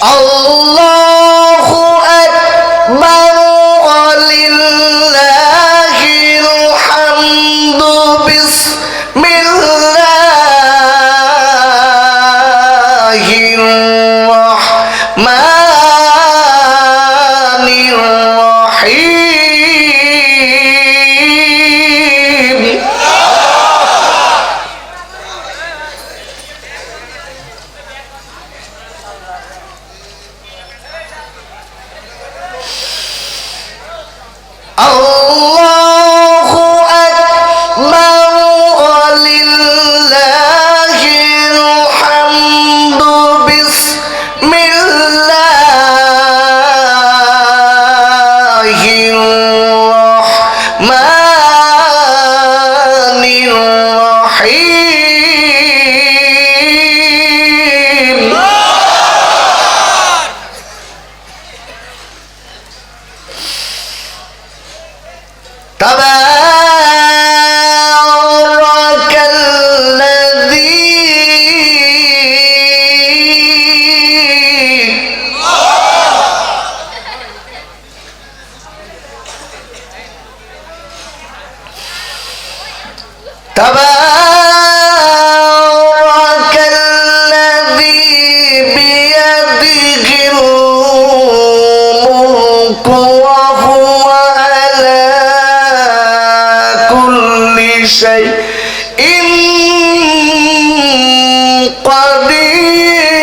আল্লাহু আকবার ওয়ালিল্লাহিল হামদু বিসমিল্লাহির রাহমানির রহিম। আল্লাহু আকবার ওয়ালিল্লাহিল হামদু বিসমিল্লাহির রাহমানির রহিম। تبارك الذي بيده الملك وهو على كل شيء قدير.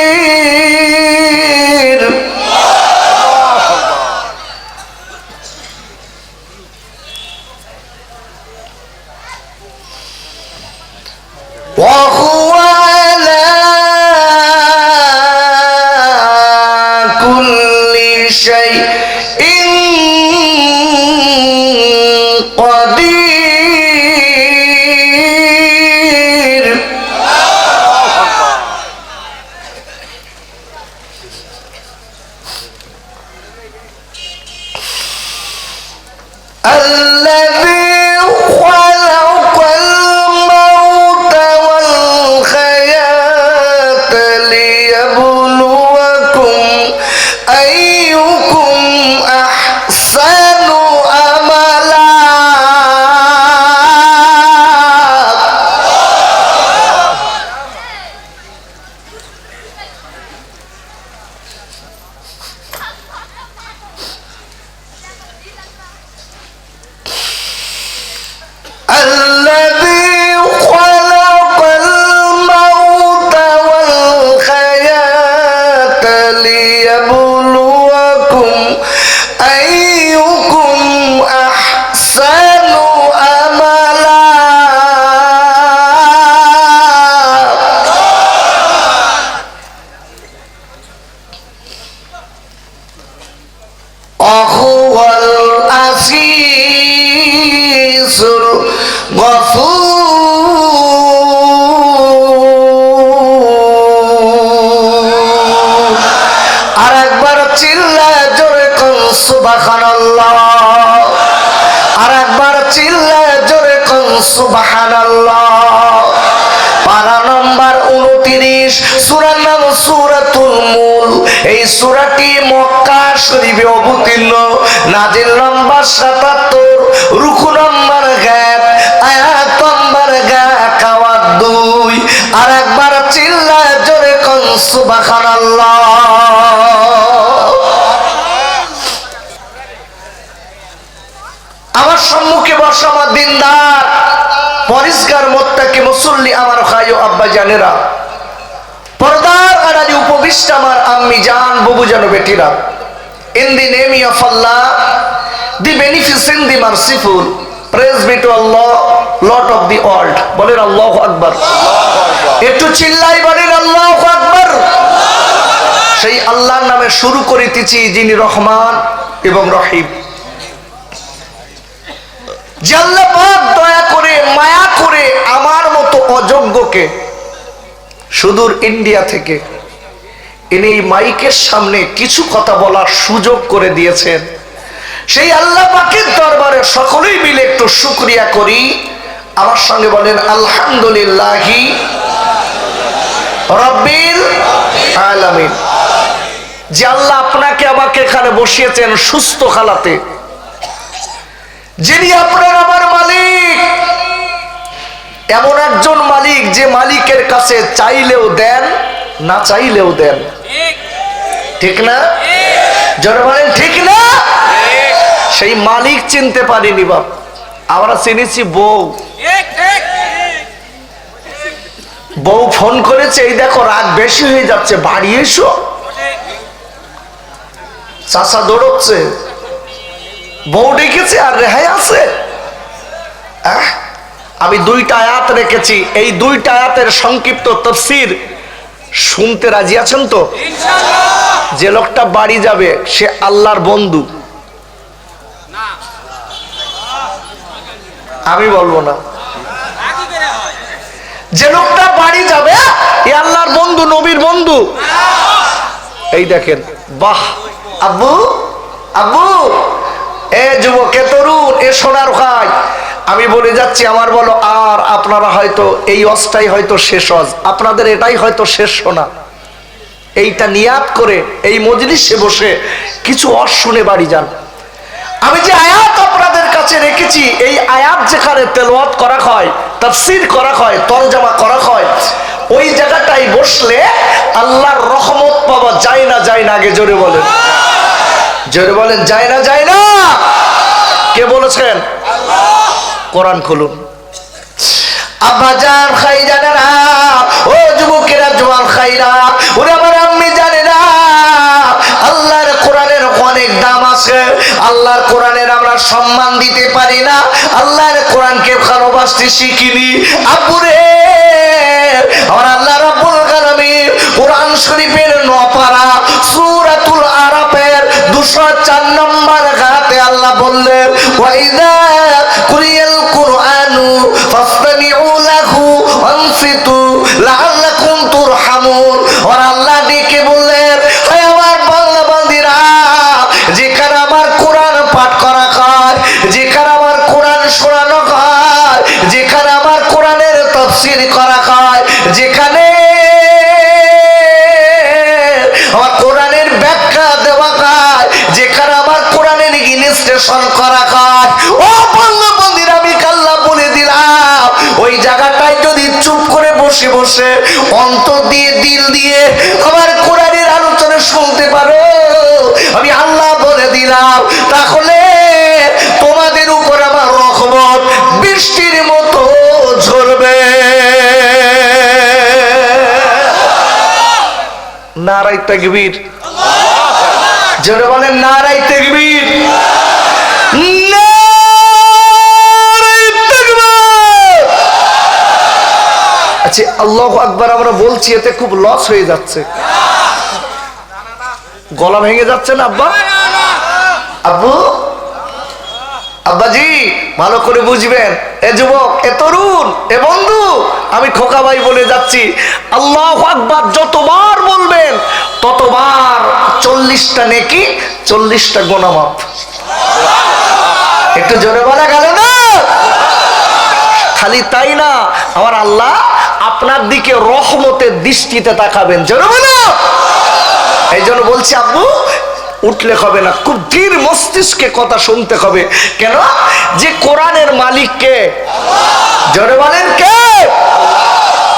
وهو على كل شيء قدير. الذي خلق الموت والحياة ليبلوكم أيكم أحسن عملا. الذي خلق الموت والحياة ليبلوكم أيكم أحسن عملا. وهو العزيز الغفور. আরেকবার চিল্লায় জোরে কোন সুবহানাল্লাহ। আরেকবার চিল্লায় জোরে কোন সুবহানাল্লাহ। পারা নম্বর 29, সূরার নাম সূরাতুল মুল। এই সূরাটি মক্কা শরীফে অবতীর্ণ, নাজিল নম্বর 77, রুকু নম্বর 1, আয়াত নম্বর 2। আরেকবার চিল্লায় জোরে কোন সুবহানাল্লাহ। আমার সম্মুখে বসা আমার দিনদার পরিষ্কার মুত্তাকি মুসল্লি আমার ভাই ও আব্বা জানেরা, পর্দার আড়ালে উপবিষ্ট আমার আম্মি জান বুবু জান বেটিরা, in the name of Allah, the beneficent, the merciful, praise be to Allah, Lord of the world. বলেন আল্লাহু আকবার। একটু চিল্লাই বলেন আল্লাহু আকবার। সেই আল্লাহর নামে শুরু করিতেছি যিনি রহমান এবং রহিম। যে আল্লাহ পাক দয়া করে মায়া করে আমার মতো অযোগ্যকে সুদূর ইন্ডিয়া থেকে এনে এই মাইকের সামনে কিছু কথা বলার সুযোগ করে দিয়েছেন, সেই আল্লাহ পাকের দরবারে সকলেই মিলে একটু শুকরিয়া করি। আমার সঙ্গে বলেন আলহামদুলিল্লাহি রাব্বিল আলামিন। যে আল্লাহ আপনাকে আমাকে এখানে বসিয়েছেন সুস্থ খালাতে, যিনি আপনার আমার মালিক, এমন একজন মালিক যে মালিকের কাছে চাইলেও দেন, না চাইলেও দেন। ঠিক না? যারা বলেন ঠিক না? সেই মালিক চিনতে পারিনি বাপ, আমরা চিনেছি বউ। বউ ফোন করেছে, এই দেখো রাত বেশি হয়ে যাচ্ছে, বাড়ি এসো। চাচা দৌড়চ্ছে, বউ ডেকেছে আর রেহাই আছে। আমি দুইটা আয়াত রেখেছি, এই দুইটা আয়াতের সংক্ষিপ্ত তাফসীর শুনতে রাজি আছেন তো? যে লোকটা বাড়ি যাবে সে আল্লাহর বন্ধু, আমি বলবো না। যে লোকটা বাড়ি যাবে এ আল্লাহর বন্ধু, নবীর বন্ধু। এই দেখেন, বাহ আব্বু আব্বু, এ যুবক, এ তরুণ, এ সোনার ভাই, আমি বলে যাচ্ছি আমার বলো। আর আপনারা হয়তো এই অজটাই হয়তো শেষ অজ, আপনাদের এটাই হয়তো শেষ শোনা। এইটা নিয়াত করে এই মজলিসে বসে কিছু অজ শুনে বাড়ি যান। আমি যে আয়াত আপনাদের কাছে রেখেছি, এই আয়াত যেখানে তেলাওয়াত করা হয়, তাফসীর করা হয়, তরজমা করা হয়, ওই জায়গাটায় বসলে আল্লাহর রহমত পাওয়া যায় না, যায় না? আগে জোরে বলেন, জোরে বলেন, যায় না, যায় না? কে বলেছেন? কোরআন খুলুন। আব্বাজান খাইজানেরা, ও যুবকেরা, জওয়ান খাইরা, ওরে আমার আম্মি জানেরা, আল্লাহর কোরআনের অনেক দাম আছে। আল্লাহর কোরআনের আমরা সম্মান দিতে পারি না, আল্লাহর কোরআনকে ভালোবাসতে শিখিনি। আব্বুরে, আমার আল্লাহ রাব্বুল আলামিন কোরআন শরীফের 9 পারা সূরাতুল আরাফের 204 নম্বর আয়াতে আল্লাহ বললেন, ওয়াইদা কুরিয়াল কুরআনু ফাসতামিউ লাহু ওয়ানসিতু লাআল্লাকুম তুরহামুন। আর আল্লাহ ডেকে বললেন, হে আমার বাংলা বান্দিরা, যেখানে আমার কোরআন পাঠ করা হয়, যেখানে আমার কোরআন শোনানো হয়, যেখানে আমার কোরআনের তাফসীর করা হয়, যেখানে আমার কোরআনের ব্যাখ্যা দেওয়া হয়, যেখানে আমার কোরআনের ইনস্ট্রাকশন করা হয়, ও বাংলা বান্দিরা, আমি আল্লাহ বলে দিলাম, ওই জায়গাটায় যদি চুপ করে বসে বসে অন্তর দিয়ে, দিল দিয়ে আমার কোরআনের আলোচনা শুনতে পারো, আমি আল্লাহ বলে দিলাম, তাহলে তোমাদের উপর আমার রহমত বৃষ্টির মতো ঝরবে। নারায়ে তাকবীর, জোরে বলেন নারায়ে তাকবীর, নারায়ে তাকবীর। আচ্ছা, আল্লাহু আকবার আমরা বলছি, এতে খুব লস হয়ে যাচ্ছে, গলা ভেঙে যাচ্ছে না আব্বা? আব্বু, আব্বাজি, ভালো করে বুঝবেন, এ যুবক, এ তরুণ, এ বন্ধু, আমি খোকা ভাই বলে যাচ্ছি, আল্লাহু আকবার যতবার বলবেন ততবার 40টা নেকি, 40টা গুনাহ মাফ। একটু জোরে বলা গেল না? খালি তাই না, আমার আল্লাহ আপনার দিকে রহমতের দৃষ্টিতে তাকাবেন। জোরে বলো। এই জন্য বলছি আব্বু, উঠলে হবে না, খুব ধীর মস্তিষ্কে কথা শুনতে হবে। কেন? যে কোরআনের মালিক কে? জোরে বলেন কে?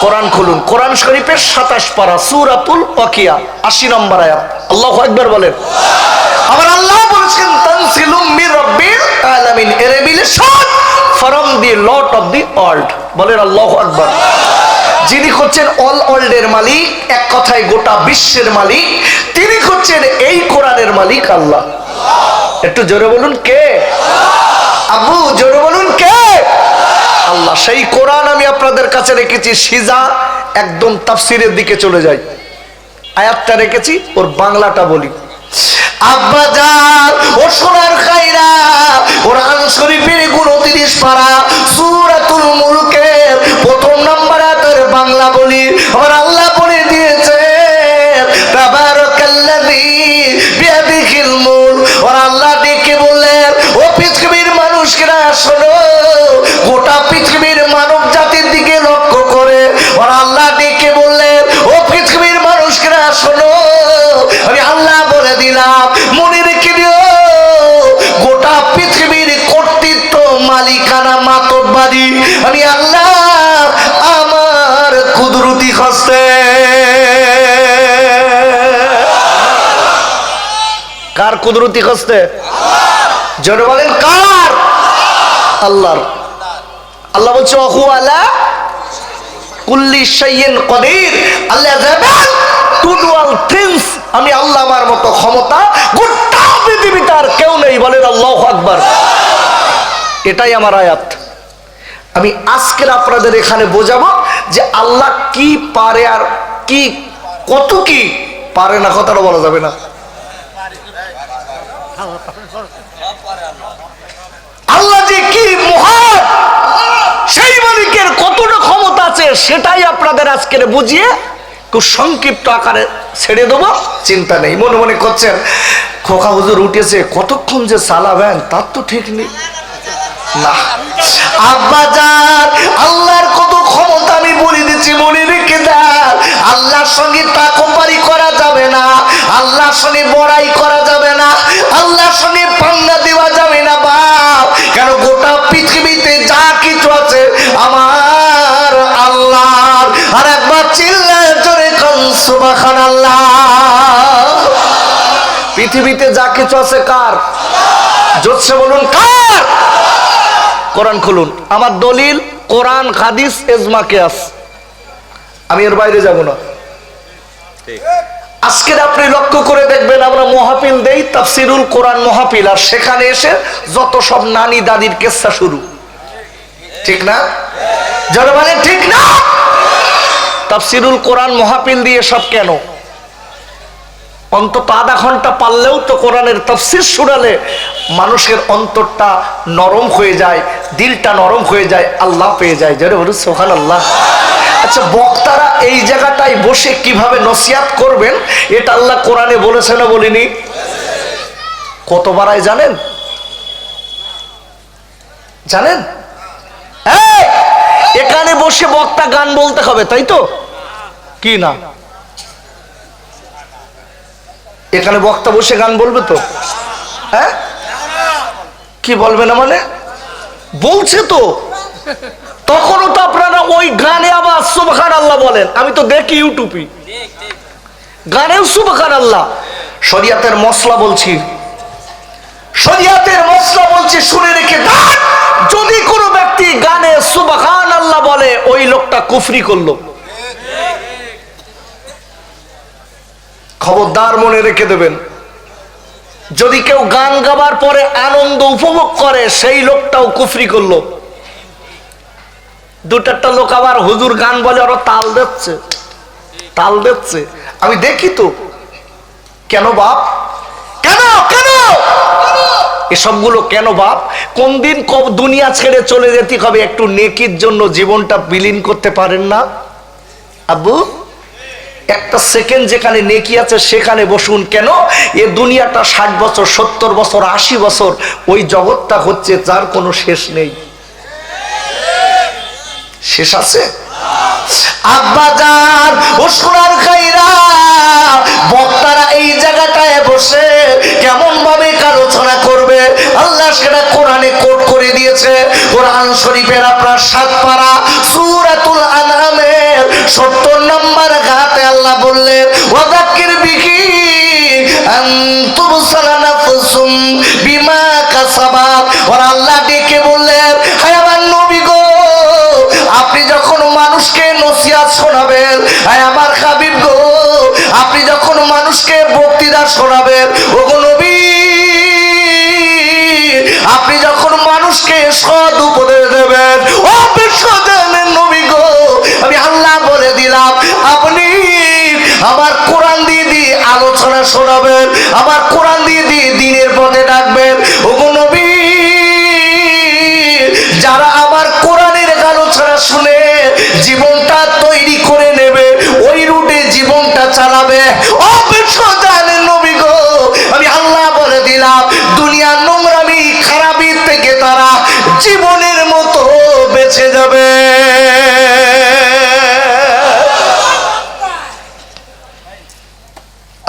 কোরআন খুলুন, কোরআন শরীফের 27 পারা সূরাতুল ওয়াকিয়া 80 নম্বর আয়াত। আল্লাহু আকবার বলেন। আমার আল্লাহ বলেছেন, তানজিলুম মির রাব্বিল আলামিন, a revelation from the Lord of the world. বলেন আল্লাহু আকবার। যিনি হচ্ছেন অল ওয়ার্ল্ডের মালিক, এক কথায় গোটা বিশ্বের মালিক, তিনি হচ্ছেন এই কোরআনের মালিক আল্লাহ। একটু জোরে বলুন কে? আব্বু, জোরে বলুন কে? আল্লাহ। সেই কোরআন আমি আপনাদের কাছে রেখেছি, সিজা একদম তাফসীরের দিকে চলে যাই। আয়াতটা রেখেছি, ওর বাংলাটা বলি। আব্বা জান, ও সোনার খাইরা, কোরআন শরীফের 29 পারা সূরাতুল মুলকের 1 নম্বর আয়াতের বাংলা বলি। আমার আল্লাহ বলে দিয়েছে, তাবারাকাল্লাযী বিয়াদিহিল মুলক। আর আল্লাহ ডেকে বললেন, ও পৃথিবীর মানুষরা শোনো, গোটা পৃথিবীর মানব জাতির দিকে লক্ষ্য করে আর আল্লাহ ডেকে বললেন, ও পৃথিবীর মানুষরা শোনো, আমি আল্লাহ খসতে। কার কুদরতি খসতে? জোরে বলেন কার? আল্লাহর। আল্লাহ বলছে ওহু আলা কুল্লি শাইইন কাদির। আল্লাহ যাবেন টু ডু অল থিংস। আমি আল্লাহ, আমার মতো ক্ষমতা গোটা পৃথিবীতে আর কেউ নেই। বলেন আল্লাহু আকবার। এটাই আমার আয়াত। আমি আজকে আপনাদের এখানে বোঝাবো যে আল্লাহ কি পারে আর কি কত কি পারে না, কথাটা বলা যাবে না। আল্লাহ যে কি মহান, সেই মালিকের কতটা ক্ষমতা আছে সেটাই আপনাদের আজকে বুঝিয়ে খুব সংক্ষিপ্ত আকারে ছেড়ে দেবো। চিন্তা নেই। মনে মনে করছেন খোকা হুজুর উঠেছে, কতক্ষণ যে চালাবেন তার তো ঠিক নেই। না আব্বাজান, আল্লাহর কত ক্ষমতা আমি বলে দিচ্ছি, মনে রেখে দেন। আল্লাহর সঙ্গে তাকবারি করা যাবে না, আল্লাহর সঙ্গে বড়াই করা যাবে না, আল্লাহর সঙ্গে পাঙ্গা দেওয়া যাবে না বাপ। কেন গোটা পৃথিবীতে যা কিছু আছে আমার আল্লাহর। আর একবার চিল্লায় জোরে কোন সুবহানাল্লাহ। পৃথিবীতে যা কিছু আছে কার? জোরসে বলুন কার? কোরআন খুলুন। আমার দলিল কোরআন, হাদিস, ইজমা, কিয়াস। আমি এর বাইরে যাব না। আজকে আপনি লক্ষ্য করে দেখবেন আমরা মাহফিল দেই তাফসিরুল কোরআন মাহফিল, আর সেখানে এসে যত সব নানি দাদির কিস্সা শুরু। ঠিক না? যারা মানে ঠিক না? তাফসিরুল কোরআন মাহফিল দিয়ে সব কেন? অন্তত আধা ঘন্টা পারলেও তো কোরআনের তাফসীর শোনালে মানুষের অন্তরটা নরম হয়ে যায়, দিলটা নরম হয়ে যায়, আল্লাহ পেয়ে যায়। যারা বলুন সুবহানাল্লাহ। আচ্ছা, বক্তারা এই জায়গাটায় বসে কিভাবে নসিহত করবেন এটা আল্লাহ কোরআনে বলেছে না বলিনি? কত বারায় জানেন? জানেন? এখানে বসে বক্তা গান বলতে হবে, তাই তো? কি না? এখানে বক্তা বসে গান বলবে তো? হ্যাঁ, কি বলবে না মানে? বলছে তো। তখনও তো আপনারা ওই গানে আবার সুবহানাল্লাহ বলেন। আমি তো দেখি ইউটিউবে গানেও সুবহানাল্লাহ। শরিয়াতের মশলা বলছি, শরিয়াতের মশলা বলছি, শুনে রেখে দাও। যদি কোনো ব্যক্তি গানে সুবহানাল্লাহ বলে ওই লোকটা কুফরি করলো। খবরদার মনে রেখে দেবেন। যদি কেউ গান গাবার পরে আনন্দ উপভোগ করে সেই লোকটাও কুফরি করলো। দুটারটা লোক আবার হুজুর গান বলে ওরা তাল দিচ্ছে, তাল দিচ্ছে। আমি দেখি তো। কেন বাপ? কেন কেন এসবগুলো কেন বাপ? কোন দিন কব দুনিয়া ছেড়ে চলে যেতে হবে, একটু নেকির জন্য জীবনটা বিলীন করতে পারেন না আব্বু? একটা সেকেন্ড যেখানে নেকি আছে সেখানে বসুন। কেন? এ দুনিয়াটা 60 বছর, 70 বছর, 80 বছর, ওই জগৎটা হচ্ছে যার কোনো শেষ নেই। শেষ আছে? আব্বাজান ও সোনার খাইরা, বক্তারা এই জায়গাটায় বসে কেমন ভাবে আলোচনা করবে আল্লাহ সেটা কোরআনে কোট করে দিয়েছে। কোরআন শরীফের আপনার 7 পারা সূরাতুল আনআমের 70 নম্বর আয়াতে আল্লাহ বললেন ওয়াযাক্কির বিহি আন তুবসালা নাফসুম বিমা কাসাবাত। আর আল্লাহ ডেকে বললেন, হে আমার নবী গো, আপনি যখন মানুষকে নসিহত শোনাবেন, হে আমার হাবিব গো, আপনি যখন মানুষকে বক্তৃতা শোনাবেন, ওগো নবী, আপনি যখন মানুষকে সৎ উপদেশ দেবেন, ও বিশ্বজানের নবী গো, আমি আল্লাহ বলে দিলাম আপনি আমার কোরআন দিয়ে দিয়ে আলোচনা শোনাবেন, আমার কোরআন দিয়ে দিয়ে দ্বীনের পথে ডাকবেন। ওগো নবী, যারা আমার কোরআনের আলোচনা শুনে জীবনটা তৈরি করে নেবে, ওই রুটে জীবনটা চালাবে, ও বিশ্বজানের নবী গো, আমি আল্লাহ বলে দিলাম দুনিয়ার নোংরামি খারাপি থেকে তারা জীবনের মতো বেঁচে যাবে।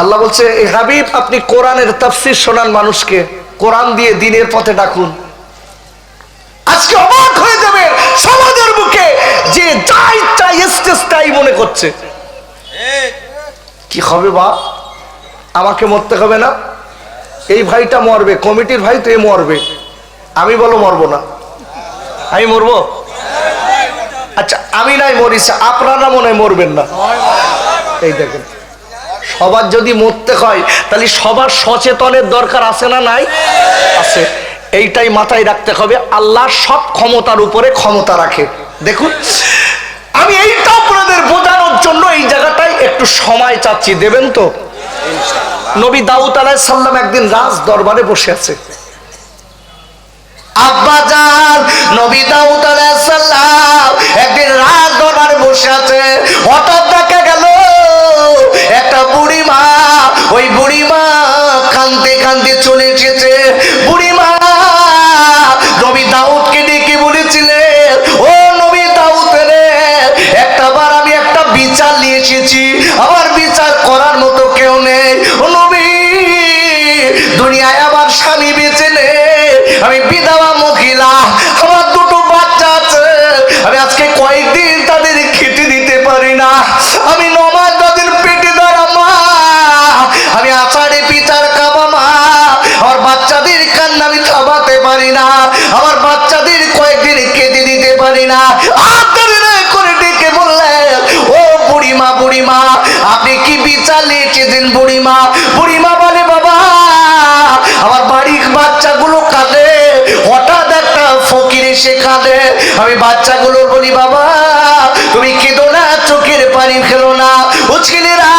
আল্লাহ বলছে, এ হাবিব আপনি কোরআনের তাফসীর শোনান মানুষকে, কোরআন দিয়ে দ্বীনের পথে ডাকুন। আজকে অবাক হয়ে যাবে সমাজের বুকে যে যা ইচ্ছা স্টেজটাই মনে করছে। কি হবে বা, আমাকে মরতে হবে না? এই ভাইটা মরবে, কমিটির ভাই তো এ মরবে, আমি বলো মরবো না? আমি মরবো? আচ্ছা আমি নাই মরিস, আপনারা মনে হয় মরবেন না। এই দেখেন, সবার যদি মরতে হয় তাহলে সবার সচেতনের দরকার আছে না নাই? আছে। এইটাই মাথায় রাখতে হবে, আল্লাহ সব ক্ষমতার উপরে ক্ষমতা রাখে। দেখুন, আমি এইটা আপনাদের বোঝানোর জন্য এই জায়গাটায় একটু সময় চাচ্ছি, দেবেন তো? নবী দাউদ আলাইহিস সালাম একদিন রাজ দরবারে বসে আছে। আব্বাজান নবী দাউদ আলাইহিস সালাম একদিন রাজ দরবারে বসে আছে। হঠাৎ দেখা গেল একটা বুড়ি মা, ওই বুড়ি মা কাঁদতে কাঁদতে চলে এসেছে। বুড়ি মা নবী দাউদকে ডেকে বলেছিলেন, ও নবী দাউদ রে, একটাবার আমি একটা বিচার নিয়ে এসেছি, আমার বিচার করার মতো কেউ নেই। ও নবী, দুনিয়ায় আমার স্বামী বেঁচে নেই, আমি বিধবা মহিলা, আমার দুটো বাচ্চা আছে, আমি আজকে কয়েকদিন তাদের খেতে দিতে পারি না, আমি নমাজ তাদের পেটে ধরা মা, আমি আষাঢ়ে পিঠার খাবো মা, আমার বাচ্চাদের কান্না আমি থামাতে পারি না, আমার বাচ্চাদের কয়েকদিন খেতে দিতে পারি না। করে ডেকে বললেন, ও বুড়িমা, বুড়িমা আপনি কি বিচার নিয়েছেন? বুড়িমা বুড়িমা বলে, বাবা আমার বাড়ির বাচ্চাগুলো কাঁদে, হঠাৎ একটা ফকির এসে কাঁদে, আমি বাচ্চাগুলো বলি, বাবা তুমি কেঁদো না, চোখের পানি ফেলো না, ও ছেলেরা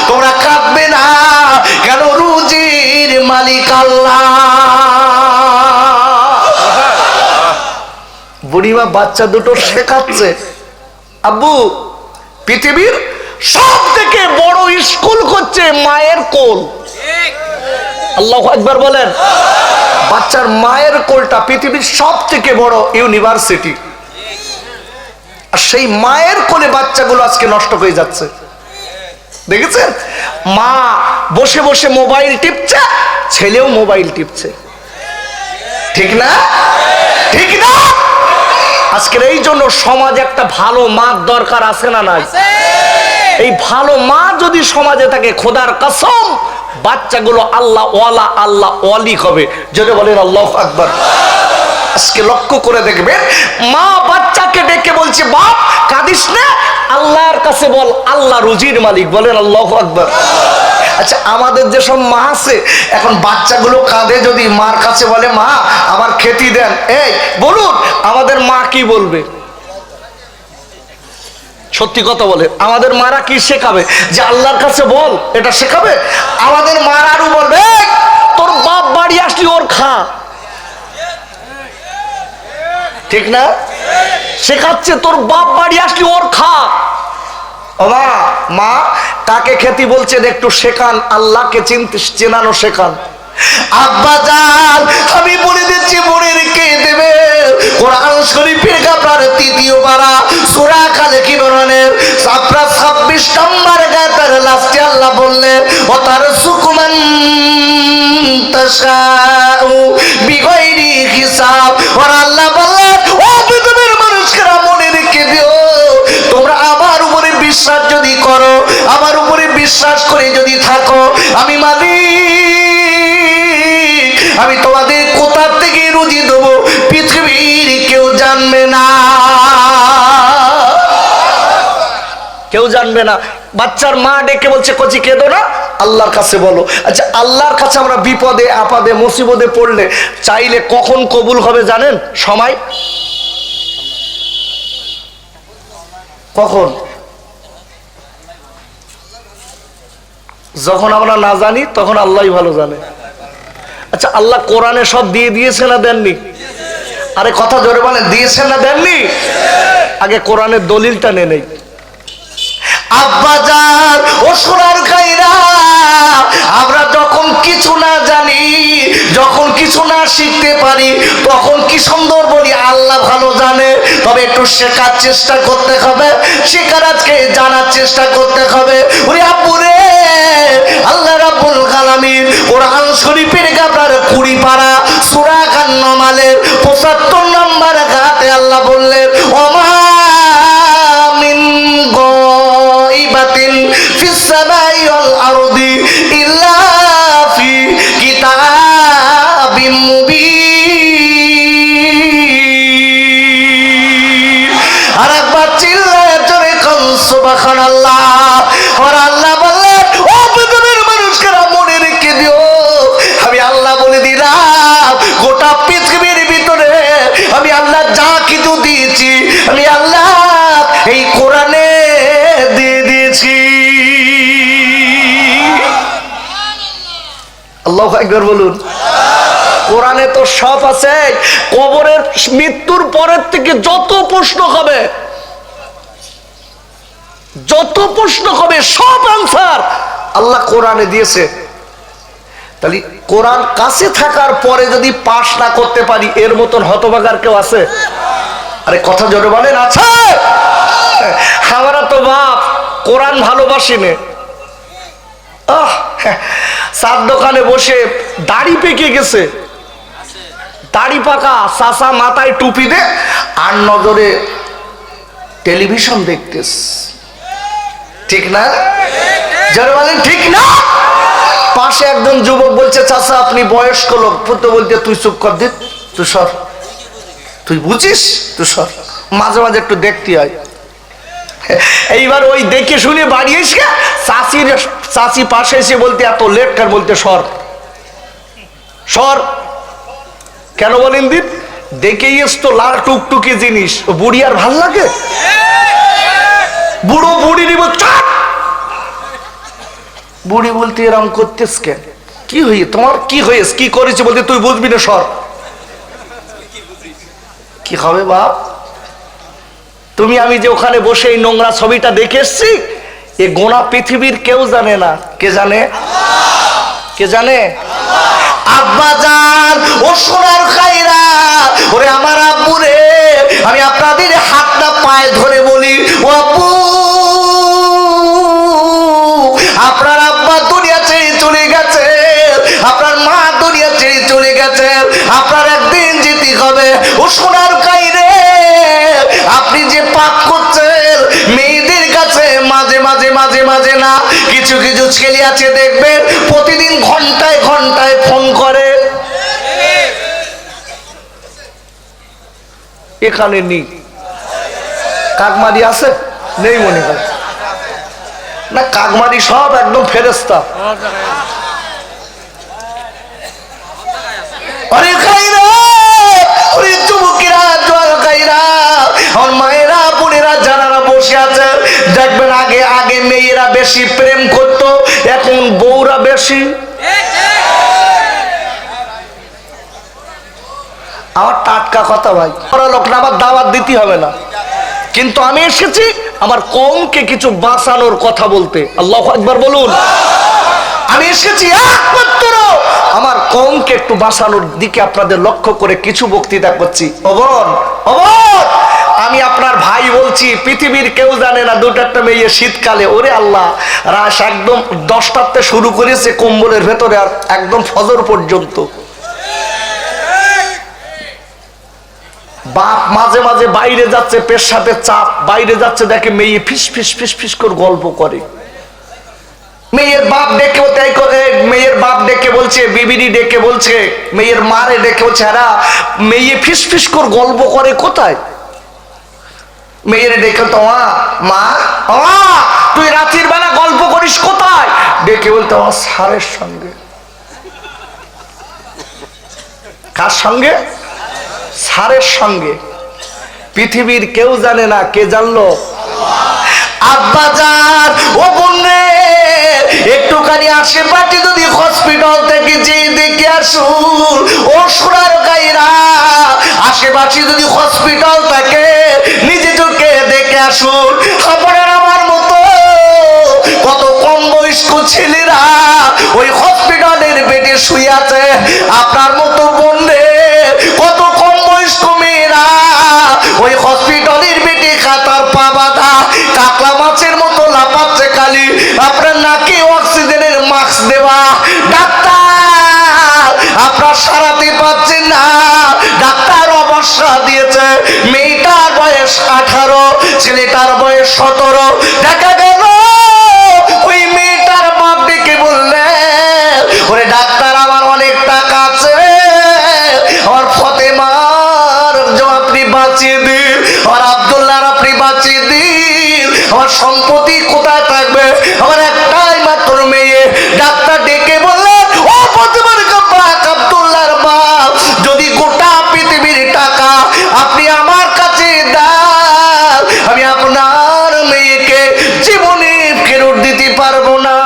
তোমরা কাঁদবে না কেন, রুজির মালিক আল্লাহ। বুড়িমা বাচ্চা দুটো শেখাচ্ছে, আব্বু পৃথিবীর সব থেকে বড় স্কুল হচ্ছে মায়ের কোল। আল্লাহু আকবার বলেন। বাচ্চার মায়ের কোলটা পৃথিবীর সব থেকে বড় ইউনিভার্সিটি। আর সেই মায়ের কোলে বাচ্চাগুলো আজকে নষ্ট হয়ে যাচ্ছে। দেখেছেন, মা বসে বসে মোবাইল টিপছে, ছেলেও মোবাইল টিপছে, ঠিক না? ঠিক না? আজকের এই জন্য সমাজে একটা ভালো মার দরকার আছে না নাই? এই ভালো মা যদি সমাজে থাকে, খোদার কসম বাচ্চাগুলো আল্লাহ ওয়ালা, আল্লাহ ওয়ালি হবে। যদি বলেন আল্লাহু আকবার। আজকে লক্ষ্য করে দেখবেন, মা বাচ্চাকে ডেকে বলছে, বাপ কাঁদিস না, আল্লাহর কাছে বল, আল্লাহ রুজির মালিক। বলেন আল্লাহু আকবার। আচ্ছা আমাদের যেসব মা আছে, এখন বাচ্চাগুলো কাঁদে, যদি মার কাছে বলে, মা আমার খেতে দেন, এই বলুন আমাদের মা কি বলবে? সত্যি কথা বলে, আমাদের মারা কি শেখাবে? যে আল্লাহর কাছে বল, এটা শেখাবে? আমাদের মারা আরো বলবে, তোর বাপ বাড়ি আসলি ওর খা, ঠিক না? শেখাচ্ছে, তোর বাপ বাড়ি আসলি ওর খা। ও মা, মা কাকে খেতে বলছেন একটু শেখান, আল্লাহকে চিনতে চেনানো শেখান। আব্বা জান আমি বলে দিচ্ছি, মনে রেখে দেবে, কোরআন শরীফের আপনার তৃতীয় পারা সূরা কালেক ইমরানের আপনার 26 নম্বর আয়াতের লাস্টে আল্লাহ বললেন, ও তার সুকুমান তাশাউ বিগাইরি হিসাব। আর আল্লাহ বললেন, ও পৃথিবীর মানুষেরা মনে রেখে দিও, তোমরা আমার উপরে বিশ্বাস যদি করো, আমার উপরে বিশ্বাস করে যদি থাকো, আমি মালিক, আমি তোমাদের কোথা থেকে রুজি দেবো পৃথিবীর কেউ জানবে না, কেউ জানবে না। বাচ্চার মা ডেকে বলছে, কচি কেঁদো না, আল্লাহর কাছে বলো। আচ্ছা আল্লাহর কাছে আমরা বিপদে আপদে মুসিবতে পড়লে চাইলে কখন কবুল হবে জানেন? সময় কখন? যখন আমরা না জানি তখন আল্লাহই ভালো জানে। আচ্ছা আল্লাহ কোরআনে সব দিয়ে দিয়েছে না দেননি? আরে কথা জোরে বলেন, দিয়েছেন না দেননি? আগে কোরআনের দলিলটা নে নেই। আব্বাজান ও সোনার খাইরা, আমরা যখন কিছু না জানি, যখন কিছু না শিখতে পারি, তখন কি সুন্দর বলি আল্লাহ ভালো জানে। তবে একটু শেখার চেষ্টা করতে হবে, শেখার আজকে জানার চেষ্টা করতে হবে। ওরে আব্বুরে, আল্লাহ রাব্বুল আলামিন কোরআন শরীফের আপনার 20 পারা সূরা আন-নামালের 75 নম্বর আয়াতে গোটা পৃথিবীর ভিতরে আমি আল্লাহ যা কিছু দিয়েছি আমি আল্লাহ এই কোরআনে দিয়ে দিয়েছি। আল্লাহু আকবার বলুন। কোরআনে তো সব আছে। কবরের মৃত্যুর পরের থেকে যত প্রশ্ন হবে সব আনসার আল্লাহ কোরআনে দিয়েছে। তাহলে কোরআন কাছে থাকার পরে যদি পাশ না করতে পারি এর মতন হতভাগার কেউ আছে? আরে কথা জোরে বলেন, আছে? আমরা তো বাপ কোরআন ভালোবাসি নে। চার দোকানে বসে দাড়ি পেকে গেছে, দাড়ি পাকা চাচা মাথায় টুপি দে আর নজরে টেলিভিশন দেখতেস, ঠিক না? যারা বলেন ঠিক না? পাশে একজন যুবক বলছে চাচা আপনি বয়স্ক লোক, পুত্র বলতে তুই চুপ কর দে, তুই সর, তুই বুঝিস, তুই সর, মাঝে মাঝে একটু দেখতে হয়। এইবার ওই দেখে শুনে বাড়ি এসে চাচি পাশে এসে বলতে এত লেট কার, বলতে সর সর। কেন বলেন দিন? দেখে তো লাল টুকটুকি জিনিস, বুড়ি আর ভাল লাগে? বুড়ো বুড়ি নিব চাপ, বুড়ি বলতে এরম করতেস কেন, কি হয়ে তোমার, কি হয়েছে, কি করেছে? বলতে তুই বুঝবি না, সর। কি হবে বাপ? তুমি আমি যে ওখানে বসে এই নোংরা ছবিটা দেখে এসছি, এ গোনা পৃথিবীর কেউ জানে না। কে জানে? কে জানে? আব্বা জান ও সোনার খাইরা, ওরে আমার আব্বু রে, আমি আপনাদের হাতটা পায়ে ধরে বলি, ও আব্বু আপনার আব্বা দুনিয়া ছেড়ে চলে গেছে, আপনার মা দুনিয়া ছেড়ে চলে গেছে, আপনার একদিন যেতে হবে। ও সোনার খাইরে, আপনি যে পাপ করছেন মেয়েদের কাছে মাঝে মাঝে মাঝে মাঝে না, কিছু কিছু ছেলে আছে দেখবেন প্রতিদিন ঘন্টায় ঘন্টায় ফোন করে। এখানে নেই, কাকমারি আছে? নেই মনে হয় না, কাকমারি সব একদম ফেরেস্তা। অরে খাইরা, ওরে যুবকেরা, জল খাইরা, আমার মায়েরা বোনেরা যারা বসে আছে দেখবেন আগে আগে মেয়েরা বেশি প্রেম করতো, এখন বউরা বেশি। আমার টাটকা কথা ভাই, লোক না, আমার দাওয়াত দিতে হবে না, কিন্তু আমি এসেছি আমার কওমকে কিছু বাঁচানোর কথা বলতে। আল্লাহু আকবার বলুন। আমি এসেছি একমাত্র আমার কওমকে একটু বাঁচানোর দিকে আপনাদের লক্ষ্য করে কিছু বক্তৃতা করছি। অবন অবন, আমি আপনার ভাই বলছি, পৃথিবীর কেউ জানে না দুটো একটা মেয়ে শীতকালে, ওরে আল্লাহ, রাত একদম 10টাতে শুরু করেছে কম্বলের ভেতরে আর একদম ফজর পর্যন্ত। বাপ মাঝে মাঝে বাইরে যাচ্ছে, পেশাবের চাপ, বাইরে যাচ্ছে, দেখে মেয়ে ফিস ফিস ফিস ফিস করে গল্প করে। মেয়ের বাপ ডেকে তাই করে, মেয়ের বাপ ডেকে বলছে, বিবিডি ডেকে বলছে, মেয়ের মারে ডেকে বলছে, হ্যাঁ মেয়ে ফিস ফিস করে গল্প করে কোথায়? মেয়ের ডেকে তো মা তুই রাতের বেলা গল্প করিস কোথায়? ডেকে বলতো আমার স্যারের সঙ্গে। কার সঙ্গে? স্যারের সঙ্গে। পৃথিবীর কেউ জানে না, কে জানলো? আব্বা জান ও বোন রে, একটুখানি আশেপাশে যদি হসপিটাল থেকে যে দেখে আসুন, ও সোনার গাইরা, আশেপাশে যদি হসপিটাল থাকে নিজে চোখে দেখে আসুন। আপনার আমার মতো কত কম বয়স্ক ছেলেরা ওই হসপিটালের বেডে শুয়ে আছে, আপনার মতো বোন রে কত কম বয়স্ক মেয়েরা ওই হসপিটালের বেডে খাতার পা বাঁধা কাকলা মাছের মতো লাফাচ্ছে, খালি আপনার নাকে অক্সিজেনের মাস্ক দেওয়া। ডাক্তার আপনার সারাতে পাচ্ছেন না, ডাক্তার অবস্থা দিয়েছে মেয়েটার বয়স 18, ছেলেটার বয়স 17। দেখা গেল ওই মেয়েটার বাপ ডেকে বললেন, ওরে ডাক্তার আমার অনেক টাকা আছে, আমার ফতেমার আপনি বাঁচিয়ে দিন, আমার আব্দুল্লাহর আপনি বাঁচিয়ে দিন, আমার সম্পত্তি কোথায় থাকবে, আমার একটাই মাত্র মেয়ে। ডাক্তার ডেকে বললেন, ও ফতেমার বাপ, আব্দুল্লাহর বাপ, যদি আমি আপনার মেয়েকে জীবনে ফেরত দিতে পারবো না।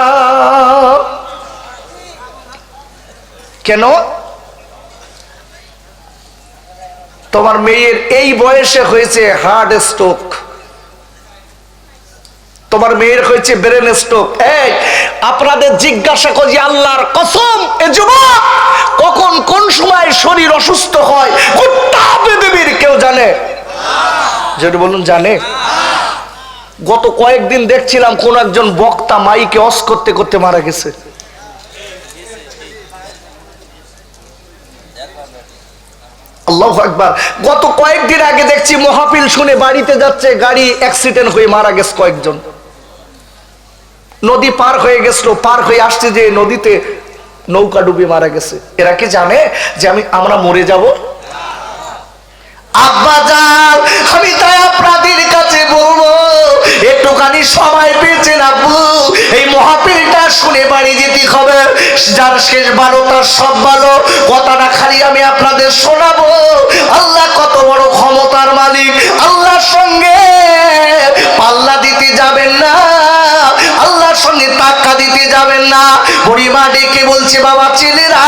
কেন? তোমার মেয়ের এই বয়সে হয়েছে হার্ট স্ট্রোক, তোমার মেয়ের হয়েছে ব্রেন স্ট্রোক। এই আপনাদের জিজ্ঞাসা করি, আল্লাহর কসম, এ যুবক কখন কোন সময় শরীর অসুস্থ হয় গোটা পৃথিবীর কেউ জানে? যেটা বলুন জানে? গত কয়েকদিন দেখছিলাম কোন একজন বক্তা মাইকে অস করতে করতে মারা গেছে। আল্লাহু আকবার। গত কয়েকদিন আগে দেখছি মাহফিল শুনে বাড়িতে যাচ্ছে, গাড়ি অ্যাক্সিডেন্ট হয়ে মারা গেছে কয়েকজন। নদী পার হয়ে গেছিল, পার হয়ে আসছে যে নদীতে নৌকা ডুবে মারা গেছে। এরা কি জানে যে আমরা মরে যাব? আব্বা যান, আমি তাই আপনাদের কাছে বলবো, একটুখানি সময় পেয়েছেন আব্বু, এই মাহফিলটা শুনে বাড়ি যেতে হবে। যার শেষ ভালো তার সব ভালো, কথাটা খালি আমি আপনাদের শোনাবো। আল্লাহ কত বড় ক্ষমতার মালিক, আল্লাহর সঙ্গে পাল্লা দিতে যাবেন না, আল্লাহর সঙ্গে টাক্কা দিতে যাবেন না। বুড়িমা ডেকে বলছে, বাবা ছেলেরা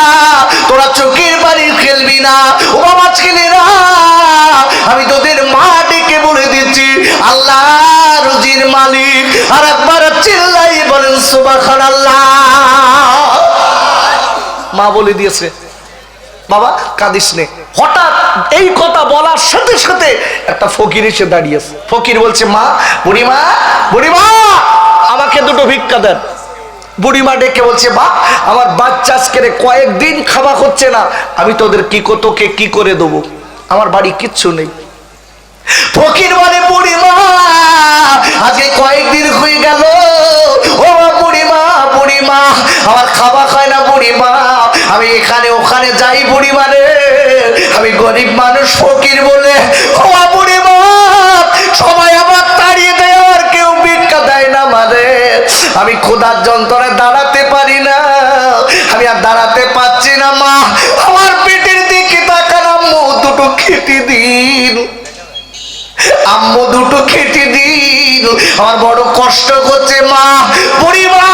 তোরা চোখের বাড়ি খেলবি না। ও বাবা ছেলেরা, আমি তোদের মা ডেকে বলে দিচ্ছি, আল্লাহ রুজির মালিক। আর একবার চিল্লাই বলেন সুবহানাল্লাহ। মা বলে দিয়েছে, বাবা কাঁদিস নে। হঠাৎ এই কথা বলার সাথে সাথে একটা ফকির এসে দাঁড়িয়েছে। ফকির বলছে, মা, বুড়িমা, বুড়িমা আমাকে দুটো ভিক্ষা দেন। বুড়িমা ডেকে বলছে, বাপ, আমার বাচ্চা আজকে কয়েকদিন খাওয়া হচ্ছে না, আমি তোকে কি করে দেবো? আমার বাড়ি কিচ্ছু নেই। ফকির বলে, বুড়িমা আজকে কয়েকদিন হয়ে গেল, ও বুড়িমা, বুড়িমা আমার খাওয়া হয় না বুড়িমা, আমি এখানে ওখানে যাই বুড়িমা রে, আমি গরিব মানুষ ফকির বলে। ও বুড়িমা, সবাই আমার তাড়িয়ে দেয়, আর কেউ ভিক্ষা দেয় না মানে, আমি ক্ষুধার যন্ত্রণায় দাঁড়াতে পারি না, আমি আর দাঁড়াতে পারছি না মা, আমার পেটের দিকে তাকান, আম্মু দুটো খেতে দিন, আম্মু দুটো খেতে দিন, আমার বড় কষ্ট করছে মা। বুড়িমা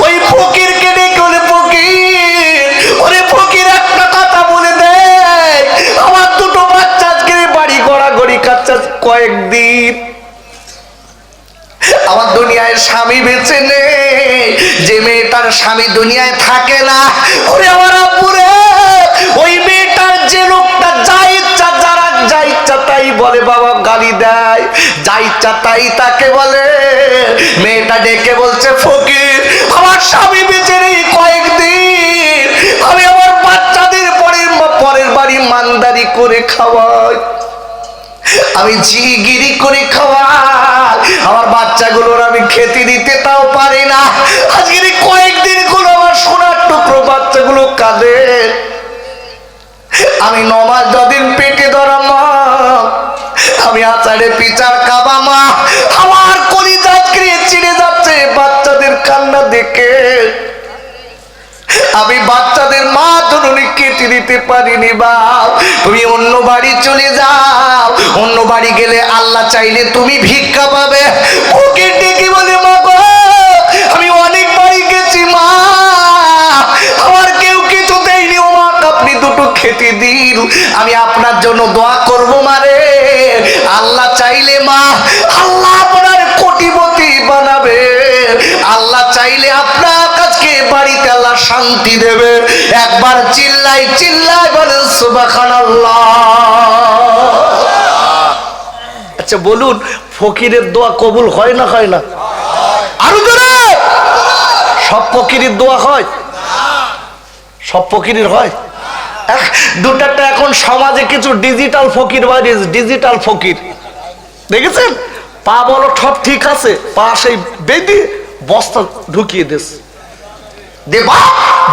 ওই ফকিরকে ডেকে বলে, ফকির, ওরে ফকির একটা কথা বলে দে, আমার দুটো বাচ্চা আজকে বাড়ি গড়াগড়ি খাচ্ছে কয়েকদিন, আমার দুনিয়ায় স্বামী বেঁচে নেই, যে মেয়েটার স্বামী দুনিয়ায় থাকে না, ওরে আমার আব্বুরে, ওই মেয়েটার যে লোকটা যা ইচ্ছা, যারা যা ইচ্ছা তাই বলে, বাবা গালি দেয়, যা ইচ্ছা তাই তাকে বলে। মেয়েটা ডেকে বলছে, ফকির আমার স্বামী বেঁচে নেই কয়েকদিন, আমি আমার বাচ্চাদের পরের বাড়ি মানদারি করে খাওয়াই, আমি জিগিরি করে খাওয়াই, আমার বাচ্চাগুলোর আমি খেতে দিতে তাও পারি না, আজকের কয়েকদিন গুলো আমার সোনার টুকরো বাচ্চাগুলো কাঁদে, আমি নমাজ যদিন পেটে ধরা মা, আমি আচারে পিচার খাবা মা, আমার কলিজা চিড়ে যাচ্ছে বাচ্চাদের কান্না দেখে, আমি বাচ্চাদের মা ধরুনি কেটে দিতে পারিনি। বাপ, তুমি অন্য বাড়ি চলে যাও, অন্য বাড়ি গেলে আল্লাহ চাইলে তুমি ভিক্ষা পাবে। ওকে ডেকে বলে, মা গো, আমি অনেক বাড়ি গেছি মা, আমার কেউ কিছু দেয়নি, ও মা আপনি দুটো খেতে দিন, আমি আপনার জন্য দোয়া করবো মারে, আল্লাহ চাইলে মা, আল্লাহ আপনার কোটিপতি বানাবে, আল্লাহ চাইলে আপনার কাছে বাড়িতে আল্লাহ শান্তি দেবে। একবার চিল্লাই চিল্লাই বলেন সুবহানাল্লাহ। আচ্ছা বলুন, ফকিরের দোয়া কবুল হয় না হয় না? আরো জোরে। সব ফকিরের দোয়া হয়? সব ফকিরের হয়? দুটাটা এখন সমাজে কিছু ডিজিটাল ফকির বাড়ি, ডিজিটাল ফকির দেখেছেন? পা বলো সব ঠিক আছে, পা সেই বেঁধে বস্তা ঢুকিয়ে দিস, দেবা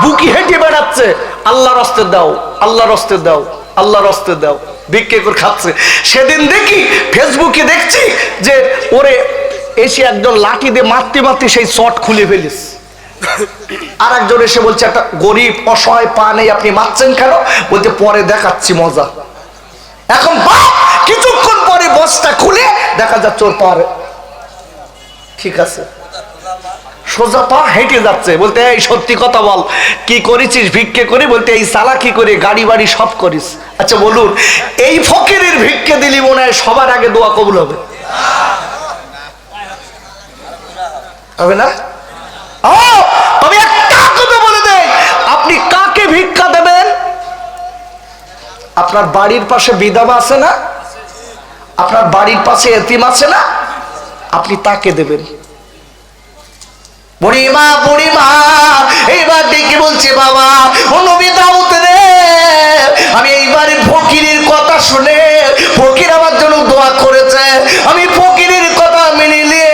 বুকি হেঁটে বেড়াচ্ছে, আল্লাহর রাস্তে দাও, আল্লাহর রাস্তে দাও, আল্লাহর রাস্তে দাও, ভিক্ষে করে খাচ্ছে। সেদিন দেখি ফেসবুকে দেখছি যে ওরে এসে একজন লাঠি দিয়ে মারতে মারতে সেই চট খুলে ফেলিস, আর একজন এসে বলছে, একটা গরিব অসহায় পা নেই, আপনি মারছেন কেন? বলতে পরে দেখাচ্ছি মজা। এখন কিছুক্ষণ পরে নামাজটা খুলে দেখা যাচ্ছে ওর পারে ঠিক আছে, সোজা পা হেঁটে যাচ্ছে। বলতে এই সত্যি কথা বল, কি করেছিস? ভিক্ষে করি। বলতে এই চালাকি করে, গাড়ি বাড়ি সব করিস। আচ্ছা বলুন, এই ফকিরের ভিক্ষে দিলি মনে হয় সবার আগে দোয়া কবুল হবে? হবে না? আমি একটা কথা বলে দেই, আপনি কাকে ভিক্ষা দেবেন? আপনার বাড়ির পাশে বিধবা আছে না, আপনার বাড়ির পাশে এতিম আছে না, আপনি তাকে দেবেন। বুড়িমা বুড়িমা এইবার ডেকে বলছে, বাবা ও নবী দাউদ রে, আমি এইবারে ফকিরের কথা শুনে, ফকির আমার জন্য দোয়া করেছে, আমি ফকিরের কথা মেনে নিয়ে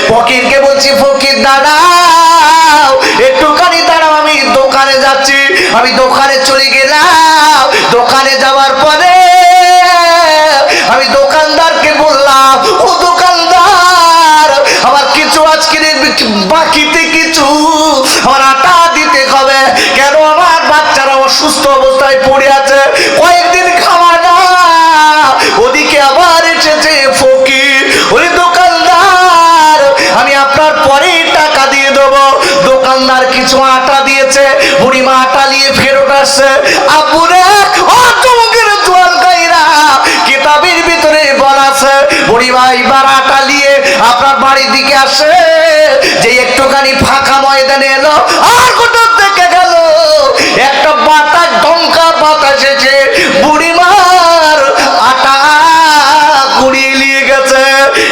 ফকিরকে বলছি, ফকির দাঁড়াও, একটুখানি দাঁড়াও, আমি দোকানে যাচ্ছি। আমি দোকানে চলে গেলাম। দোকানে যাওয়ার পরে আমি দোকানদারকে বললাম, ও দোকানদার, আমার কিছু আজকে বাকিতে কিছু আমার আটা দিতে হবে, কেন আমার বাচ্চারা অসুস্থ অবস্থায় পড়ে আছে, কয়েকদিন খাওয়া না। ওদিকে আবার এসেছে ফকির, ওই দোকানদার আমি আপনার পরে টাকা দিয়ে দেবো। দোকানদার কিছু আটা দিয়েছে, বুড়িমা আটা নিয়ে ফেরত আসছে। আব্বুরে ও চমকের জোয়ান গাইরা, কিতাবের ভিতরে বলা আছে বুড়িমা এবার আটা নিয়ে আপনার বাড়ির দিকে আসে, যে একটুখানি ফাঁকা ময়দানে এলো, আর কোথাও থেকে গেল একটা বাতাস, দমকা বাতাস এসে বুড়িমার আটা উড়িয়ে নিয়ে গেছে।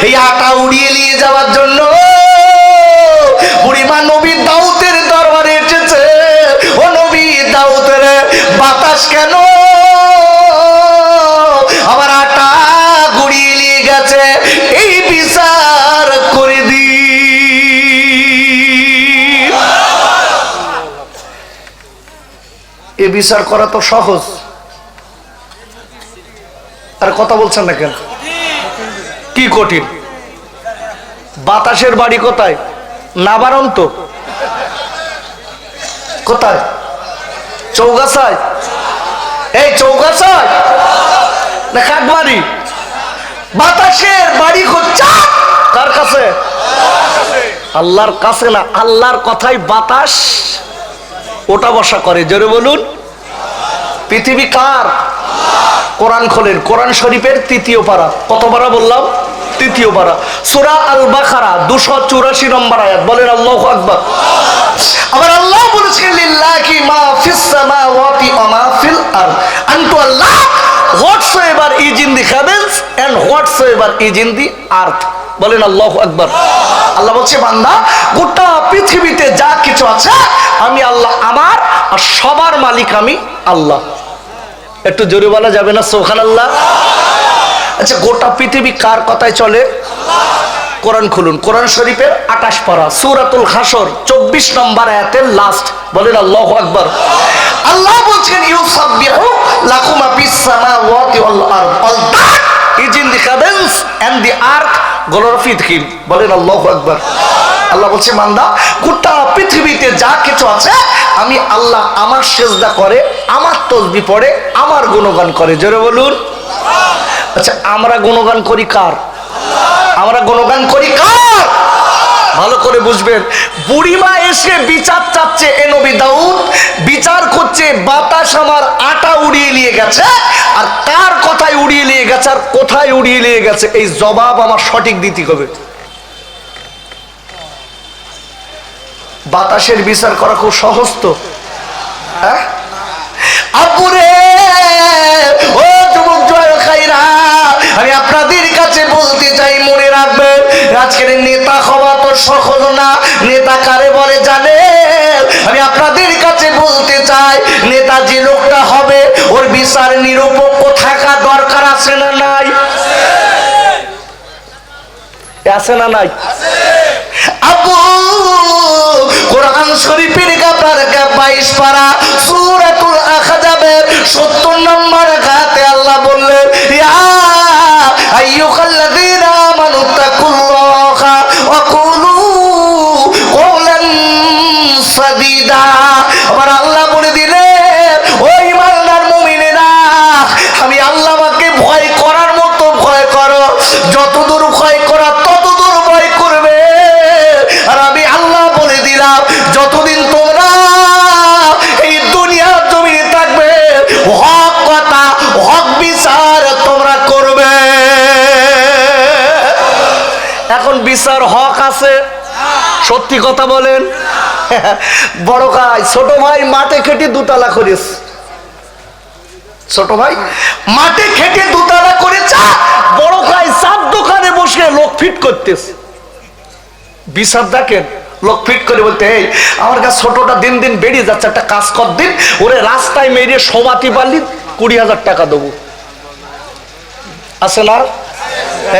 এই আটা উড়িয়ে নিয়ে যাওয়ার জন্য বুড়িমা নবী দাউদের দরবারে এসেছে। ও নবী দাউদের, বাতাস কেন আমার আটা গুড়িয়ে নিয়ে গেছে, এই বিচার করে দি। এ বিচার করা তো সহজ, আর কথা বলছেন না কেন? কি কঠিন? বাতাসের বাড়ি কোথায়? নাবারণ তো কোথায়? চৌগাছায়? এই চৌগাছায় না কাকবাড়ি? বাতাসের বাড়ি হচ্ছে কার কাছে? আল্লাহর কাছে না। আল্লাহর কথাই বাতাস ওটা বসা করে। জোরে বলুন, পৃথিবী কার? কোরআন খোলেন, কোরআন শরীফের ৩য় পারা। কত পারা বললাম? ৩য় পারা, সূরা আল বাকারা 284 নম্বর আয়াত। বলেন আল্লাহু আকবার। আবার আল্লাহ বলেছেন, লিল্লাহি মা ফিস সামাওয়াতি ওয়া মা ফিল আরদ, আনটু আল্লাহ whatsoever is in the heavens and whatsoever is in the earth। বলেন আল্লাহু আকবার। আল্লাহ বলছে, বান্দা গোটা পৃথিবীতে যা কিছু আছে আমি আল্লাহ আমার, আর সবার মালিক আমি আল্লাহ। একটু জোরে বলা যাবে না সুবহানাল্লাহ? আচ্ছা, গোটা পৃথিবী কার কথায় চলে? কোরআন খুলুন, কোরআন শরীফের 28 পারা, সূরাতুল হাসর 24 নম্বর আয়াতের লাস্ট। বলেন আল্লাহু আকবার। আল্লাহ বলছেন, ইউসাব্বিহু লাকুম ফিস সামাওয়াতি ওয়াল আরদ, all that is in the heavens and the earth glorified him. বলেন আল্লাহু আকবার। আল্লাহ বলছে, বান্দা গোটা পৃথিবীতে যা কিছু আছে আমি আল্লাহ আমার সিজদা করে, আমার তাসবিহ পড়ে, আমার গুণগান করে। জোরে বলুন। আচ্ছা, আমরা গুণগান করি কার? আমরা গুণগান করি কার? ভালো করে বুঝবেন। বুড়িমা এসে বিচার চাচ্ছে, এ নবী দাউদ বিচার করছে, বাতাস আমার আটা উড়িয়ে নিয়ে গেছে, আর কার কথায় উড়িয়ে নিয়ে গেছে আর কোথায় উড়িয়ে নিয়ে গেছে, এই জবাব আমার সঠিক দিতে হবে। বাতাসের বিচার করা খুব সহজ তো? হ্যাঁ আপুরে, ও যুবক জয় খাইরা, আমি আপনাদের কাছে বলতে চাই, মনে রাখবেন আজকের নেতা হওয়া তো সহজ না। নেতা কারে বলে জানে? আমি আপনাদের কাছে বলতে চাই, নেতা যে লোকটা হবে ওর বিচার নিরপেক্ষ থাকা দরকার আছে না নাই? আছে না নাই? আবু কোরআন শরীফের আপনার 22 পারা সূরাতুল আহজাবের 70 নম্বর আয়াতে আল্লাহ বললেন, ইয়া আইয়ুহাল্লাযীনা আমানু তাকুল্লাহা ওয়া কুলু কওলান সাদীদা। আবার আল্লাহ বলে দিলেন, ও ঈমানদার মুমিনেরা, আমি আল্লাহকে ভয় করার মতো ভয় করো, বিচার হক আছে? সত্যি কথা বলেন। বড় ভাই ছোট ভাই মাঠে খেটে দুতলা করেছে, ছোট ভাই মাঠে খেটে দুতলা করেছে, বড় ভাই চার দোকানে বসে লোক ফিট করতেছে। বিচার দেখেন, লোক ফিট করে বলতে, এই আমার কাছে ছোটটা দিন দিন বেরিয়ে যাচ্ছে, একটা কাজ কর দিন, ওরে রাস্তায় মেরিয়ে সমাতি পারলি 20,000 টাকা দেবো। আছে না?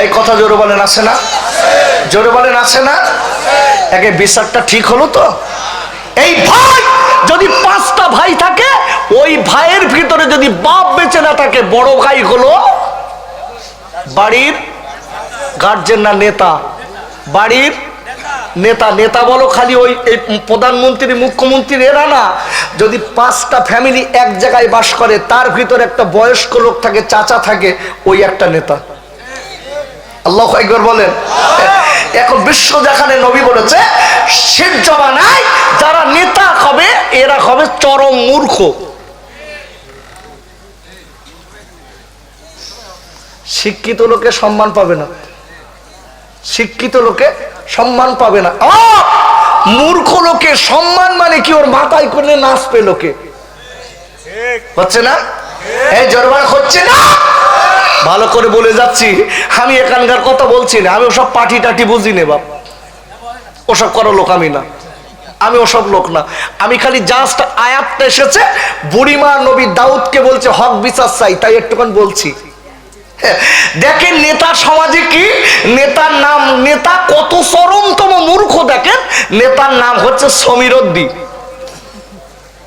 এই কথা জোরে বলেন, আছে না? জোরে বলেন, আছে না? একে বিচারটা ঠিক হলো তো? এই ভাই যদি 5টা ভাই থাকে, ওই ভাইয়ের ভিতরে যদি বাপ বেঁচে না থাকে, বড় ভাই হলো বাড়ির গার্জেন না নেতা? বাড়ির নেতা। নেতা বলো খালি ওই প্রধানমন্ত্রী মুখ্যমন্ত্রী এরা না। যদি 5টা ফ্যামিলি এক জায়গায় বাস করে, তার ভিতরে একটা বয়স্ক লোক থাকে, চাচা থাকে, ওই একটা নেতা। আল্লাহু আকবার বলেন। এখন বিশ্ব যেখানে নবী বলেছে, শেষ জমানায় যারা নেতা হবে এরা হবে চরম মূর্খ। শিক্ষিত লোকে সম্মান পাবে না, শিক্ষিত লোকে সম্মান পাবে না। মূর্খ লোকে সম্মান মানে কি? ওর মাথায় করে নাচবে লোকে। হচ্ছে না? এই জোরবার হচ্ছে না? ভালো করে বলে যাচ্ছি, আমি এখানকার কথা বলছি না, আমি ওসব পাটি টাটি বুঝি না বাপ, ওসব করো লোক আমি না, আমি ওসব লোক না। আমি খালি জাস্ট আয়াতটা এসেছে, বুড়িমা নবী দাউদকে বলছে হক বিচার চাই, তাই একটুখান বলছি। দেখেন নেতার সমাজে কি, নেতার নাম, নেতা কত চরমতম মূর্খ দেখেন। নেতার নাম হচ্ছে সমীরউদ্দিন।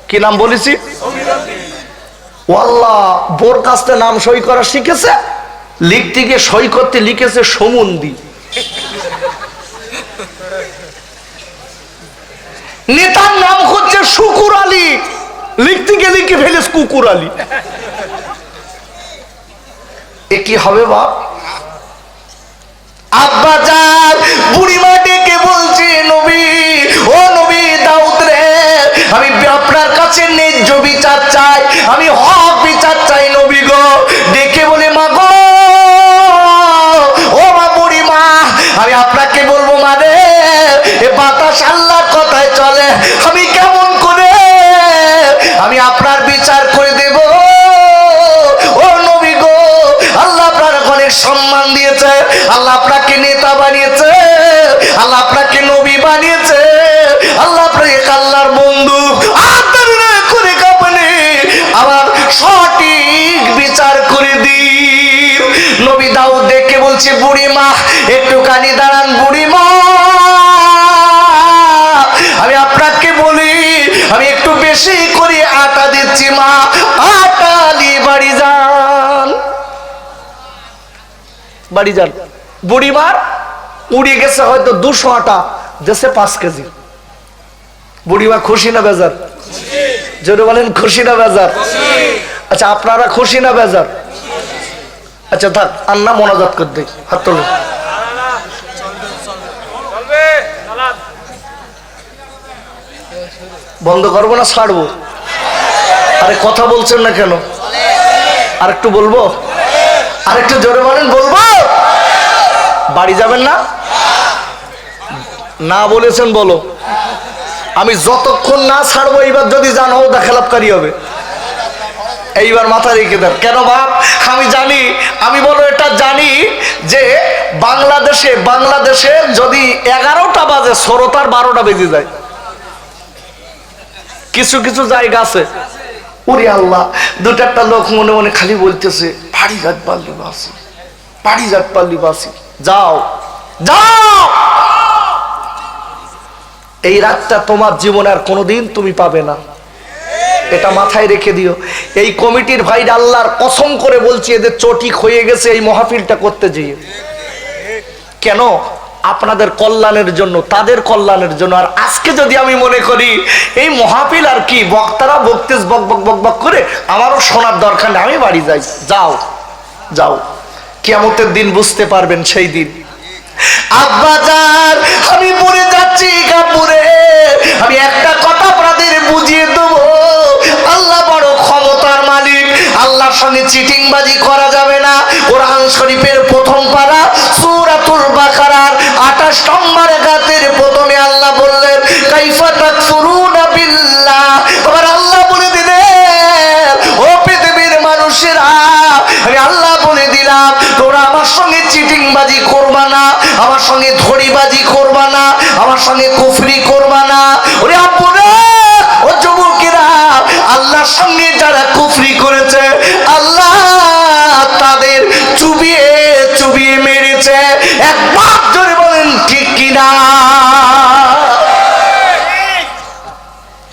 কি নাম বলেছি? ওয়াল্লাহ, বোর কাছে নাম সই করা শিখেছে, লিখতে গিয়ে সই করতে লিখেছে সমুন্দি। নেতার নাম হচ্ছে শুকুর আলী, লিখতে গিয়ে লিখে ফেলেছে কুকুর আলী। এ কি হবে বাপ? আব্বা যান বুড়িমা ডেকে বলছে, নবী, ও নবী দাউদ রে, আমি আপনার কাছে ন্যায্য বিচার চাই, আমি হক বিচার চাই নবী গো। ডেকে বলে, মা গো, ও মা বুড়িমা, আমি আপনাকে বলবো মানে এ বাতাস আল্লাহর কথায় চলে, আমি কেমন করে আমি আপনার বিচার করে দেব? ও নবী গো, আল্লাহ আপনার অনেক সম্মান দিয়েছে, আল্লাহ আপনাকে নেতা বানিয়েছে, আল্লাহ আপনাকে নবী বানিয়েছে, আল্লাহ আপনাকে আল্লাহর বন্ধু, করে কাঁপনি আবার সঠিক বিচার করে দিন। নবী দাউদ দেখে বলছে, বুড়িমা একটুখানি দাঁড়ান, বুড়িমা আমি আপনাকে বলি, আমি একটু বেশি করে আটা দিচ্ছি, মা আটা নিয়ে বাড়ি যান, বাড়ি যান। বুড়িমার উড়িয়ে গেছে হয়তো 200 আটা, দেশে 5 কেজি। বুড়িমা খুশি না বেজার? জোরে বলেন, খুশি না বেজার? আচ্ছা আপনারা খুশি না বেজার? আচ্ছা থাক, আন্না মোনাজাত করে দেই, হাত তুলুন। বন্ধ করবো না ছাড়বো? আরে কথা বলছেন না কেন? আর একটু বলবো, আর একটু জোরে বলেন, বলবো? বাড়ি যাবেন না? না বলেছেন বলো। আমি যতক্ষণ না ছাড়বো, এইবার যদি জান ওদা খেলাপকারী হবে। এইবার মাথা রেখে দেন। কেন বাপ? আমি জানি, আমি বলো এটা জানি যে বাংলাদেশে যদি 11টা বাজে, শ্রোতার 12টা বেজে যায়। কিছু কিছু জায়গা আছে, ওরে আল্লাহ, 2-4টা লোক মনে মনে খালি বলতেছে, বাড়ি যাট পারলি বাসি, বাড়ি যাট পারলি বাসি। যাও যাও, এই রাতটা তোমার জীবনে আর কোনোদিন তুমি পাবে না, এটা মাথায় রেখে দিও। এই কমিটির ভাইরা আল্লাহর কসম করে বলছি, এদের চটি হয়ে গেছে এই মাহফিলটা করতে গিয়ে। কেন? আপনাদের কল্যাণের জন্য, তাদের কল্যাণের জন্য। আর আজকে যদি আমি মনে করি এই মাহফিল আর কি, বক্তারা বকতেছ বক বক বক বক করে, আমারও শোনার দরকার নেই, আমি বাড়ি যাই। যাও যাও, কিয়ামতের দিন বুঝতে পারবেন সেই দিন। আব্বাজান আমি পড়ে যাচ্ছি কাপুরে, আমি একটা কথা আপনাদের বুঝিয়ে দেবো, আল্লাহ বড় ক্ষমতার মালিক, আল্লাহর সঙ্গে চিটিংবাজি করা যাবে না। কোরআন শরীফের প্রথম পারা সূরাতুল বাকারার 28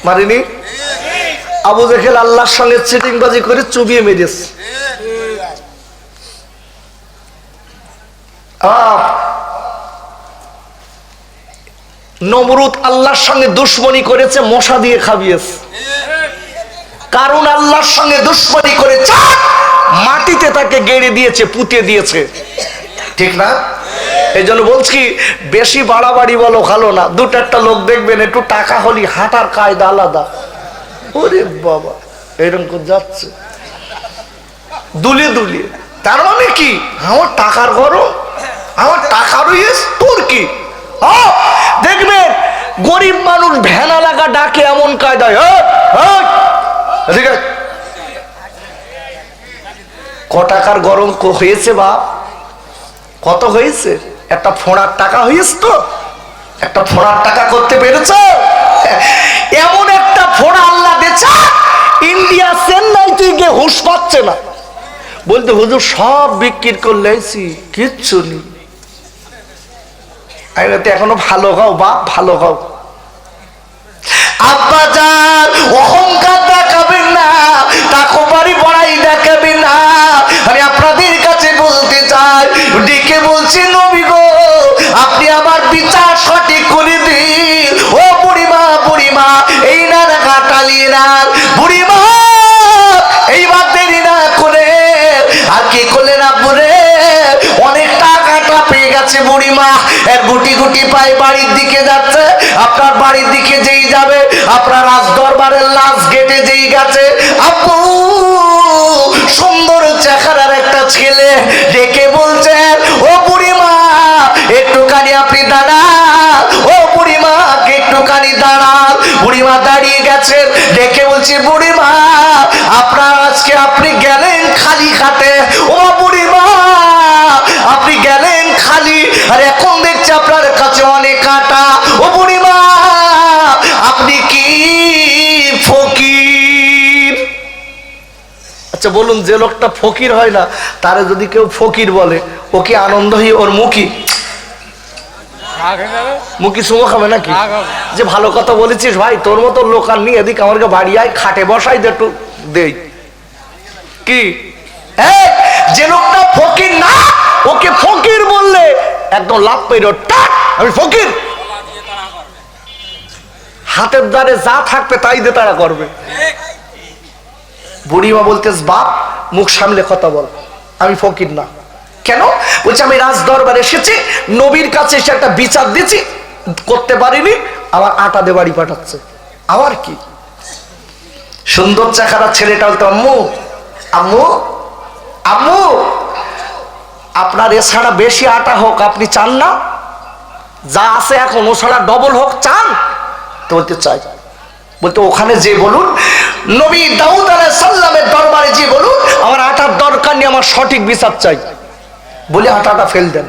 মারিনি? আবু জেহেল আল্লাহর সঙ্গে চিটিংবাজি করে চুবিয়ে মেরেছে। নমরুদ আল্লাহর সঙ্গে দুশ্মনী করেছে, মশা দিয়ে খাবিয়েছে। কারণ আল্লাহর সঙ্গে দুশ্মনী করে মাটিতে তাকে গেড়ে দিয়েছে, পুঁতে দিয়েছে, ঠিক না? এই জন্য বলছি বেশি বাড়াবাড়ি বলো ভালো না। দুটো একটা লোক দেখবেন একটু টাকা হলি হাঁটার কায়দা আলাদা। ওরে বাবা, এরকম করে যাচ্ছে দুলিয়ে দুলিয়ে। তার মানে কি? আমার টাকার গরম, আমার টাকার তোর কি? দেখবেন গরিব মানুষ ভ্যানা লাগা ডাকে এমন কায়দায়, ক টাকার গরম হয়েছে বা কত হয়েছে? একটা ফোঁড়ার টাকা হয়েছে তো, একটা ফোঁড়ার টাকা করতে পেরেছে। এমন একটা ফোঁড়া আল্লাহ দিয়েছে, ইন্ডিয়া চেন্নাই তুই গিয়ে হুঁশ পাচ্ছে না, বলতে হুজুর সব বিক্রি করলে কিচ্ছু নেই। এখনো ভালো গাও বাপ, ভালো গাও। আব্বা যান অহংকার দেখাবেন না, টাকা বাড়ি বড়াই দেখাবেন না। আমি আপনাদের কাছে বলতে চাই, ডেকে বলছি নবী গো, আপনি আমার বিচার সঠিক করে দিন। ও বুড়িমা, বুড়িমা এই না কাটালিয়ে না, বুড়িমা এইবার দেরি না করে আর কি করলেন আব্বুরে? অনেক টাকাটা পেয়ে গেছে বুড়িমা, এর গুটি গুটি পায়ে বাড়ির দিকে যাচ্ছে। আপনার বাড়ির দিকে যেই যাবে, আপনার রাজ দরবারের লাশ গেটে যেই গেছে, আব্বু সুন্দর চেহারার একটা ছেলে ডেকে বলছেন, ও বুড়িমা একটুখানি আপনি দাঁড়ান, ও বুড়িমা একটুখানি দাঁড়ান। বুড়িমা দাঁড়িয়ে গেছেন, ডেকে বলছি বুড়িমা আপনার আজকে আপনি গেলেন খালি হাতে। ও বুড়িমা আপনি গেলেন খালি, আর এখন দেখছি আপনার কাছে অনেক কাটা। ও বুড়িমা আপনি কি ফকির? আচ্ছা বলুন, যে লোকটা ফকির হয় না তারে যদি কেউ ফকির বলে, ও কি আনন্দই ওর মুখী মুখী সুমো খাবে নাকি? যে ভালো কথা বলেছিস ভাই, তোর মতো লোক আর নিয়ে এদিকে আমাকে বাড়ি আয়, খাটে বসাই দে একটু দেই কি? যে লোকটা ফকির না, ওকে ফকির বললে একদম লাভ পেরো, আমি ফকির। হাতের দ্বারে যা থাকবে তাই দিয়ে তারা করবে। বুড়িমা বলতেস বাপ মুখ সামলে কথা বল, আমি ফকির না। কেন? বলছে আমি রাজ দরবারে এসেছি, নবীর কাছে এসে একটা বিচার দিচ্ছি, করতে পারিনি, আমার আটা দিয়ে বাড়ি পাঠাচ্ছে। আমার কি সুন্দর চেহারা ছেলেটা বলতো, আম্মু আম্মু আম্মু আপনার এছাড়া বেশি আটা হোক আপনি চান না? যা আছে এখন ও ছাড়া ডবল হোক চান? তো বলতে চাই। বলতে ওখানে যে বলুন, নবী দাউদ আলাইহিস সালামের দরবারে যে বলুন আমার আটার দরকার নেই, আমার সঠিক বিচার চাই, বলে আটাটা ফেল দেন।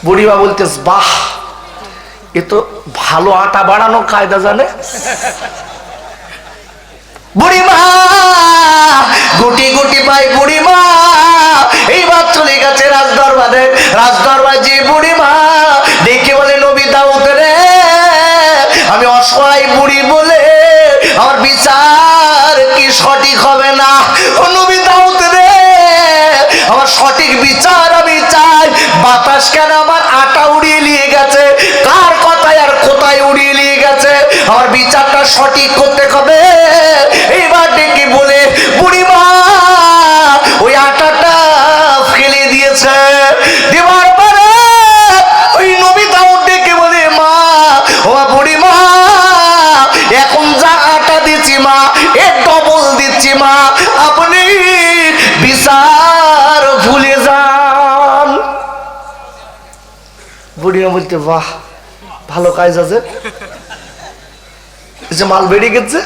বুড়িমা বলতেস বাহ, এ তো ভালো আটা বাড়ানো কায়দা জানে। বুড়িমা গুটি গুটি পাই বুড়িমা এইবার চলে গেছে রাজ দরবারে। রাজ দরবার যে বুড়িমা দেখে বলে, নবী দাউদ রে, আমি অসহায় বুড়ি বলে আমার বিচার কি সঠিক হবে না? ও নবী দাউদ রে, আমার সঠিক বিচার আমি চাই। বাতাস কেন আমার আটা উড়িয়ে নিয়ে গেছে, কার কথায় আর কোথায় উড়িয়ে নিয়ে গেছে, আমার বিচারটা সঠিক করতে হবে। এইবার ডেকে বলে, বুড়িমা ওই আটাটা ফেলে দিয়েছে। দেওয়ার পরে ওই নবী দাউদ ডেকে বলে, মা ও বুড়িমা এখন যা আটা দিচ্ছি মা এর ডবল দিচ্ছি মা, আপনি বিচার ভুলে যান। বুড়িমা বলতে বাহ ভালো কাজ আছে, যে মাল বেরিয়ে গেছে।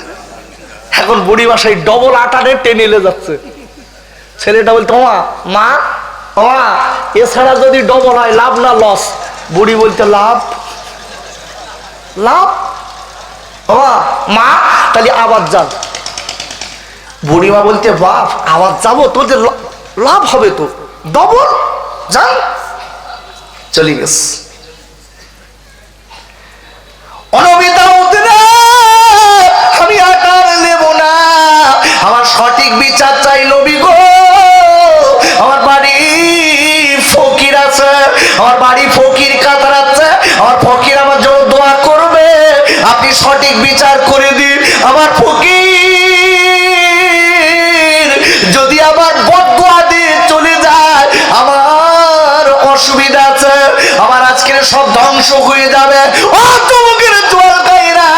এখন বুড়িমা সেই ডবল আটারে টেনে নিয়ে যাচ্ছে। ছেলেটা বলতো মা মা এছাড়া যদি ডবল হয় লাভ না লস? বুড়ি বলতে লাভ লাভ। মা তাহলে আবার যান। বুড়িমা বলতে বাপ আবার যাবো, তোদের লাভ হবে তো, ডবল যান। চলে গেছে। অনবী দাউদ রে, আমি আটার নেব না, আমার সঠিক বিচার চাই নবী গো। আমার বাড়ি ফকির আছে, আমার বাড়ি ফকির কাতার আছে, আমার ফকির আমার জন্য দোয়া করবে, আপনি সঠিক বিচার করে দিন। আমার ফকির যদি আমার বদদোয়া দিয়ে চলে যায়, আমার অসুবিধা আছে, আমার আজকের সব ধ্বংস হয়ে যাবে। ও যুবকের জোয়াল গায়রা,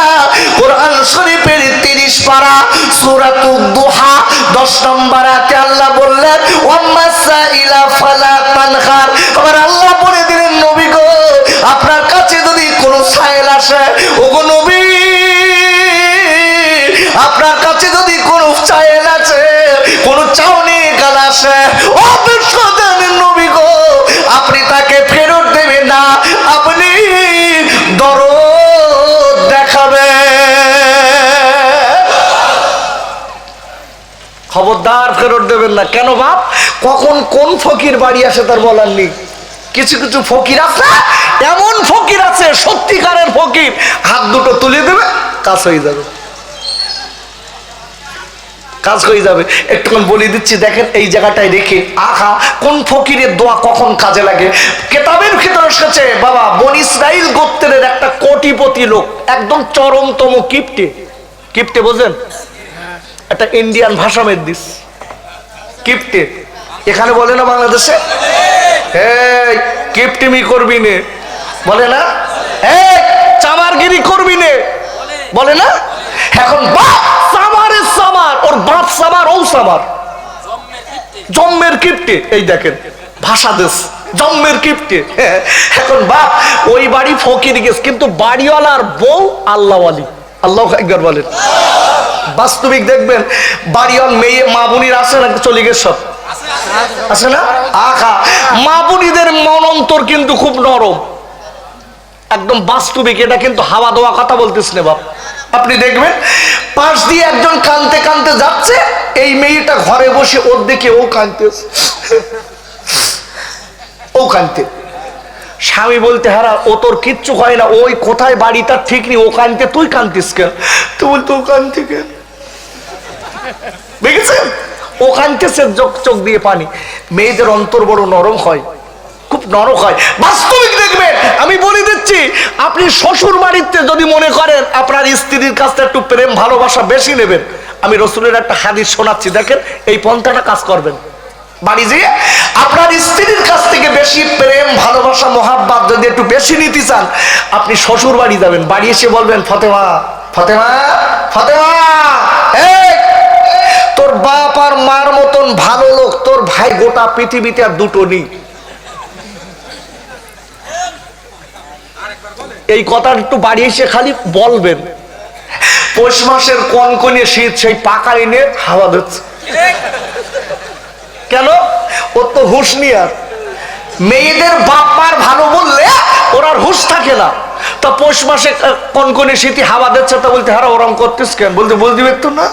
কোরআন শরীফের 30 পারা সূরাতুদ দুহা 10 নম্বর আয়াতে আল্লাহ বললেন ওয়াম্মাসাইলা ফালা তানহার। আমার আল্লাহ বলে দিলেন নবী গো, আপনার কাছে যদি কোনো সাইল আসে, ওগো নবী, আপনার কাছে যদি কোনো চাইল আছে, কোনো চাউনি গাল আসে, ও বিশ্বজানের নবী গো, আপনি তাকে ফেরত দেবেন না, আপনি দরদ দেখাবেন। খবরদার ফেরত দেবেন না। কেন বাপ? কখন কোন ফকির বাড়ি আসে তার বলার নেই। কিছু কিছু ফকির আছে, এমন ফকির আছে সত্যিকারের ফকির, হাত দুটো তুলে দেবে, কাজ হয়ে যাবে, কাজ হয়ে যাবে। একটুক্ষণ বলে দিচ্ছি, দেখেন এই জায়গাটায় রেখে আহা কোন ফকিরের দোয়া কখন কাজে লাগে। কেতাবের ভিতরে এসেছে বাবা, বনি ইসরাইল গোত্রের একটা কোটিপতি লোক, একদম চরমতম কিপ্টে। কিপ্টে বোঝেন? একটা ইন্ডিয়ান ভাষা মেদিস কিপ্টে, এখানে বলে না বাংলাদেশে, এই কিপ্টিমি করবি নে বলে না, এই চামারগিরি করবি নে বলে না। এখন বাপ সামারের সামার, ওর বাপ সামার, ও সামার, জম্মের কিপ্টে। এই দেখেন ভাষা দেশ, জম্মের কিপ্টে। এখন বাপ ওই বাড়ি ফকির গেছে, কিন্তু বাড়িওয়ালার বউ আল্লাহওয়ালি। আল্লাহু আকবার বলেন। বাস্তবিক দেখবেন বাড়িওয়াল মেয়ে মা বোনির আছে না, চলে গেছে সব আছে না। আখা মা বোনিদের মন অন্তর কিন্তু খুব নরম, একদম বাস্তবিক। এটা কিন্তু হাওয়া দেওয়া কথা বলতেছ না বাপ। আপনি দেখবেন পাশ দিয়ে একজন কানতে কানতে যাচ্ছে, এই মেয়েটা ঘরে বসে ওর দিকে ও কানতেছে, ও কানতে। স্বামী বলতে হারা, ও তোর কিচ্ছু হয় না, ওই কোথায় বাড়ি তার ঠিক নেই, ও কানতে তুই কানতিস কেন? তুই বলতো ও কানতে কেন, দেখেছেন ও কানতেছে, চোখ দিয়ে পানি। মেয়েদের অন্তর বড় নরম হয়, খুব নরম হয়। বাস্তবিক দেখবেন, আমি বলে দিচ্ছি, আপনি শ্বশুর বাড়িতে যদি মনে করেন আপনার স্ত্রীর কাছ থেকে একটু প্রেম ভালোবাসা বেশি নেবেন, আমি রসুলের একটা হাদিস শোনাচ্ছি, দেখেন এই পন্থাটা কাজ করবেন। বাড়ি যেয়ে আপনার স্ত্রীর কাছ থেকে বেশি প্রেম ভালোবাসা মহাব্বত যদি একটু বেশি নিতে চান, আপনি শ্বশুর বাড়ি যাবেন, বাড়ি এসে বলবেন ফাতেমা ফাতেমা ফাতেমা, এই তোর বাপ আর মার মতন ভালো লোক তোর ভাই গোটা পৃথিবীতে আর দুটো নেই। এই কথা একটু বাড়ি এসে খালি বলবেন। পৌষ মাসের কনকনে শীত, সেই পাকা এনে হাওয়া দিচ্ছে। কেন? ওর তো হুঁশ নিয়ে, আর মেয়েদের বাপ মার ভালো বললে ওর আর হুঁশ থাকে না। তা পৌষ মাসে কনকনে শীতে হাওয়া দিচ্ছে, তা বলতে হারা ওরম করতিস কেন? বলতে বলতে একটু না,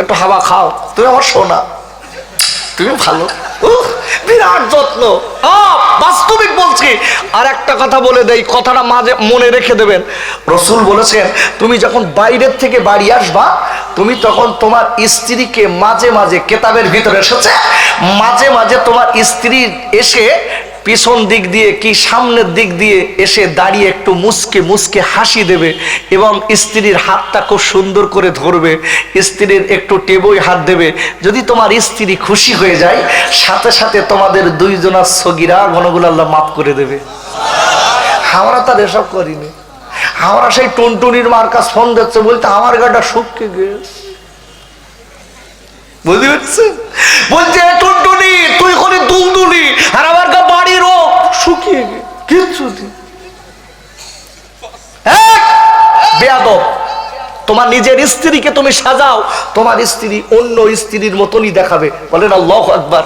একটু হাওয়া খাও, তুমি আমার সোনা, তুমি ভালো, বিরাট যত্ন। বাস্তবিক বলছি। আর একটা কথা বলে দেই, কথাটা মাঝে মনে রেখে দেবেন। রসুল বলেছেন, তুমি যখন বাইরের থেকে বাড়ি আসবা, তুমি তখন তোমার স্ত্রীকে মাঝে মাঝে, কেতাবের ভিতরে এসেছে, মাঝে মাঝে তোমার স্ত্রী এসে পিছন দিক দিয়ে কি সামনের দিক দিয়ে এসে দাঁড়িয়ে একটু মুসকে মুসকে হাসি দেবে, এবং স্ত্রীর হাতটা খুব সুন্দর করে ধরবে, স্ত্রীর একটু টেবই হাত দেবে। যদি তোমার স্ত্রী খুশি হয়ে যায়, সাথে সাথে তোমাদের দুইজনের সগিরা গুনাহগুলো আল্লাহ মাফ করে দেবে। আমরা তার এসব করিনি। আমরা সেই টুনটুনির মার কাছ ফোন দিচ্ছে, বলতে আমার গাটা শুকিয়ে গেছে, বুঝতে পারছেন? বলছে টুনটুনি তুই করে দুলদুলি, আর আমার গা বাড়ির ও শুকিয়ে গে কিচ্ছু বেয়াদব। তোমার নিজের স্ত্রীকে তুমি সাজাও, তোমার স্ত্রী অন্য স্ত্রীর মতনই দেখাবে। বলেন আল্লাহু আকবার।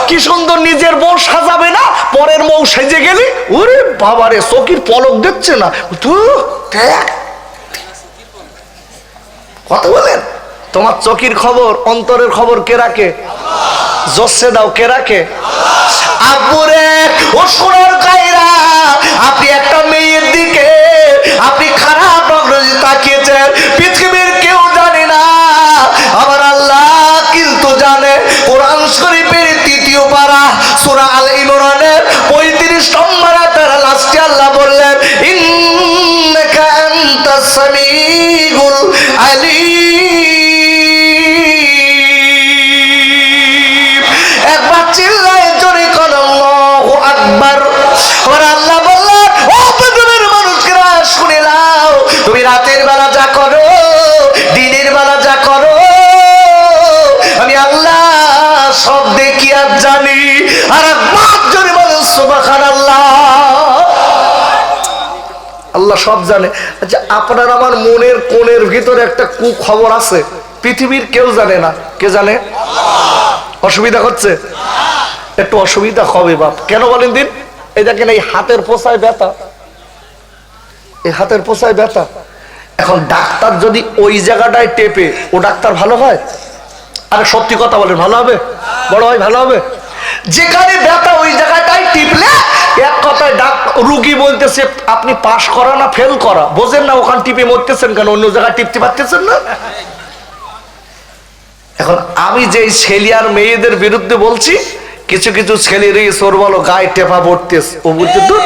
কি সুন্দর নিজের বউ সাজাবে না, পরের বউ সেজে গেলি, ওরে বাবারে চোখের পলক দেখছে না, কথা বলেন। তোমার চোখের খবর, অন্তরের খবর কে রাখে? জোসে দাও, কে রাখে? আব্বুরে ও সোনার গায়রা, আপনি একটা মেয়ের দিকে আপনি খারাপ রাখিয়েছেন পৃথিবীর কেউ জানে না, আমার আল্লাহ কিন্তু জানে। কোরআন শরীফের 3য় পারা সূরা আল ইমরানের 35 নম্বর আয়াতের লাস্টে আল্লাহ বললেন, ইন্নাকা আনতাস সামিউল আলিম। একবার চিল্লায় জোরে কোন আল্লাহু আকবার। আর আল্লাহ বললেন, ও পৃথিবীর মানুষরা শুনে নাও, তুমি রাতের বেলা যা করো, দিনের বেলা যা করো, আমি আল্লাহ সব দেখি আর জানি। আর একবার জোরে বলেন সুবহানাল্লাহ। আল্লাহ সব জানে। আচ্ছা, আপনার আমার মনের কোণের ভিতরে একটা কুখবর আছে, পৃথিবীর কেউ জানে না। কে জানে? অসুবিধা হচ্ছে? একটু অসুবিধা হবে বাপ। কেন বলেন দিন? এই দেখেন, এই হাতের পোষায় ব্যথা, এই হাতের পোষায় ব্যথা। এখন ডাক্তার যদি ওই জায়গাটায় টেপে, ও ডাক্তার ভালো হয়? আরে সত্যি কথা বলেন, ভালো হবে? বড় ভাই ভালো হবে? যেখানে ব্যথা ওই জায়গাটায় টিপলে এক কথায় রুগী বলতেছে আপনি পাস করা না ফেল করা, বোঝেন না? ওখানে টিপে মরতেছেন কেন? অন্য জায়গায় টিপতে পারতেছেন না? এখন আমি যে ছেলে আর মেয়েদের বিরুদ্ধে বলছি, কিছু কিছু ছেলের সোর বলো গায়ে টেপা পড়তেস, ও বলতে তো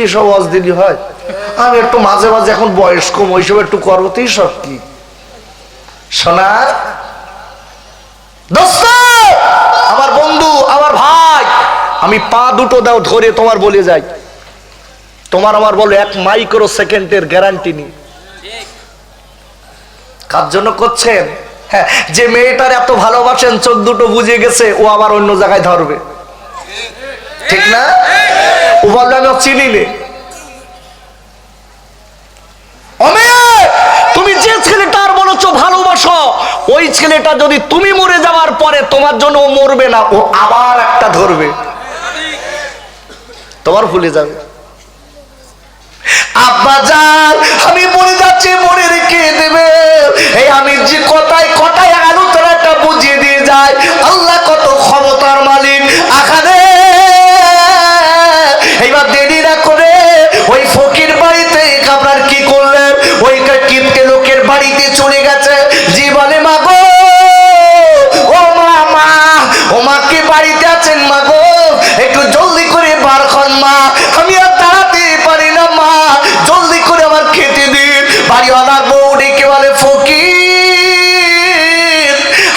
এইসব অজদিনই হয়। আমি একটু মাঝে মাঝে এখন বয়স কম, ওইসব একটু করবো, তো সব কি শোনা দোস্ত, আমার বন্ধু, আমার ভাই, আমি পা দুটো দাও ধরে তোমার বলে যাই, তোমার আমার বলো 1 মাইক্রো সেকেন্ডের গ্যারান্টি নেই। কার জন্য করছেন? হ্যাঁ, যে মেয়েটার এত ভালোবাসেন, চোখ দুটো বুঝে গেছে, ও আবার অন্য জায়গায় ধরবে, ঠিক না? ও বলবে আমি চিনি নে। তুমি যে ছেলেটার বলেছো ভালোবাসো, ওই ছেলেটা যদি তুমি মরে যাওয়ার পরে তোমার জন্য ও মরবে না, ও আবার একটা ধরবে, তোমার ভুলে যাবে। আব্বা জান, আমি মরে যাচ্ছি, মনে রেখে দেবে। এই আমি যে কথায় কথায় আলোচনাটা বুঝিয়ে দিয়ে যায়, আল্লাহ কত ক্ষমতার মালিক। আখানে এইবার দেরি না করে ওই ফকির বাড়িতে আপনার কি করলেন, ওই কিপটে লোকের বাড়িতে চলে গেছে। জি বলে, মা গো, ও মা, মা, ও মা কে বাড়িতে আছেন মা গো, একটু জলদি করে বার হন মা, আমি আর দাঁড়াতে পারি না মা, জলদি করে আমার খেতে দিন। বাড়িওয়ালার বউ ডেকে বলে, ফকির,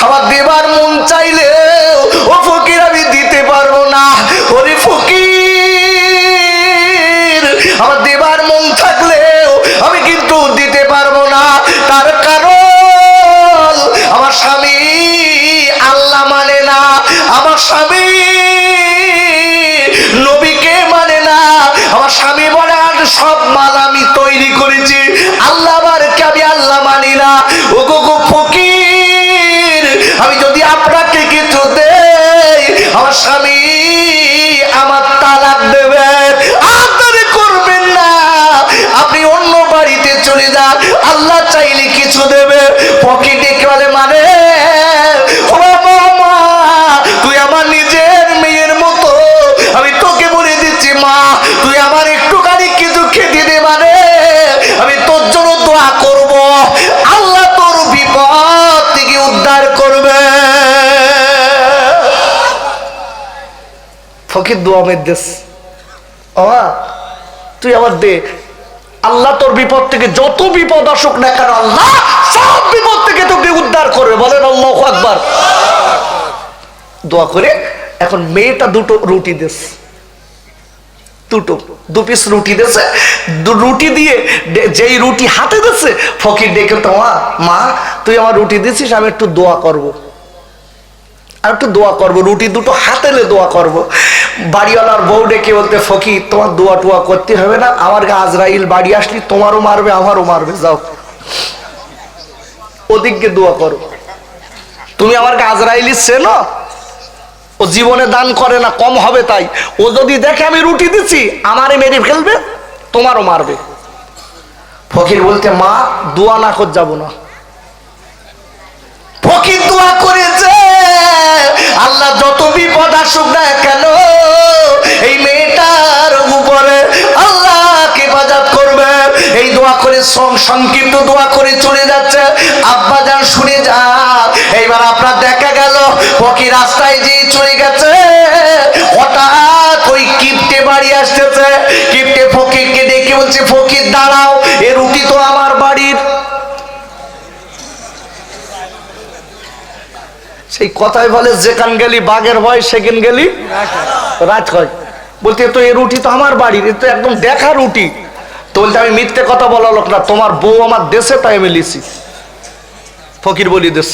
আমার দেবার মন চাইলেও ও ফকির আমি দিতে পারবো না। ওরে ফকির, আমার দেবার মন থাকলেও আমি কিন্তু দিতে পারবো না। তার কারণ আমার স্বামী আল্লাহ মানে না, আমার স্বামী নবীকে মানে না, আমার স্বামী বলে আর সব মাল আমি তৈরি করেছি, আল্লাহ বারকে আমি আল্লাহ মানি না। ও গো গো ফকির, আমি যদি আপনাকে কিছু দেই, আমার স্বামী আমার তালাক দেবে, আপনারে করবেন না, আপনি অন্য বাড়িতে চলে যান, আল্লাহ চাইলে কিছু দেবে। ফকির ডেকে বলে, মানে ও মা, তুই আমার নিজের মেয়ের মতো, আমি তোকে বলে দিচ্ছি মা, তুই আমার একটুখানি কিছু খেতে দে, মানে আমি তোর জন্য দোয়া করব, আল্লাহ তোর বিপদ থেকে উদ্ধার করবে। ফকির দোয়া মেদেস, তুই আমার দে, আল্লাহ তোর বিপদ থেকে যত বিপদ আসুক না কেন, আল্লাহ সব বিপদ থেকে তোকে উদ্ধার করবে। বলেন আল্লাহু আকবার। দোয়া করে এখন মেয়েটা দুটো রুটি দেস, দু পিস রুটি দেছে, রুটি দিয়ে যেই রুটি হাতে দিচ্ছে, ফকির ডেকে, তোমার মা তুই আমার রুটি দিছিস, আমি একটু দোয়া করব, আর একটু দোয়া করবো, রুটি দুটো হাতে লে দোয়া করব। বাড়িওয়ালার বউ ডেকে বলতে, ফকির তোমার দোয়া টোয়া করতে হবে না, আমার গা আজরাইল বাড়ি আসলি তোমারও মারবে আমারও মারবে, যাও ওদিকে দোয়া করো। তুমি আমার গা আজরাইলি চেনো? ও জীবনে দান করে না, কম হবে তাই। ও যদি দেখে আমি রুটি দিচ্ছি, আমারে মেরে ফেলবে, তোমারও মারবে। ফকির বলতে, মা দোয়া না কর যাব না। ফকির দোয়া করেছে, আল্লাহ যত বিপদ আসুক না কেন, এই মেয়েটার উপরে আল্লাহ হেফাজত করবে। এই দোয়া করে সংক্ষিপ্ত দোয়া করে চলে যাচ্ছে। আব্বাজান শুনে যা। এইবার আপনার দেখা গেল ফকির রাস্তায় যে চলে গেছে, হঠাৎ ওই কিপ্টে বাড়ি আসতেছে। কিপ্টে ফকিরকে ডেকে বলছে, ফকির দাঁড়াও, এ রুটি তো আমার বাড়ির। সেই কথাই বলে, যেখান গেলি বাঘের ভয় সেখান গেলি রাত হয়। বলতে তো এই রুটি তো আমার বাড়ির, এ তো একদম দেখা রুটি। তো বলতে আমি মিথ্যে কথা বলা লোক না, তোমার বউ আমার দেশে তাই আমি লিছি। ফকির বলি দেশ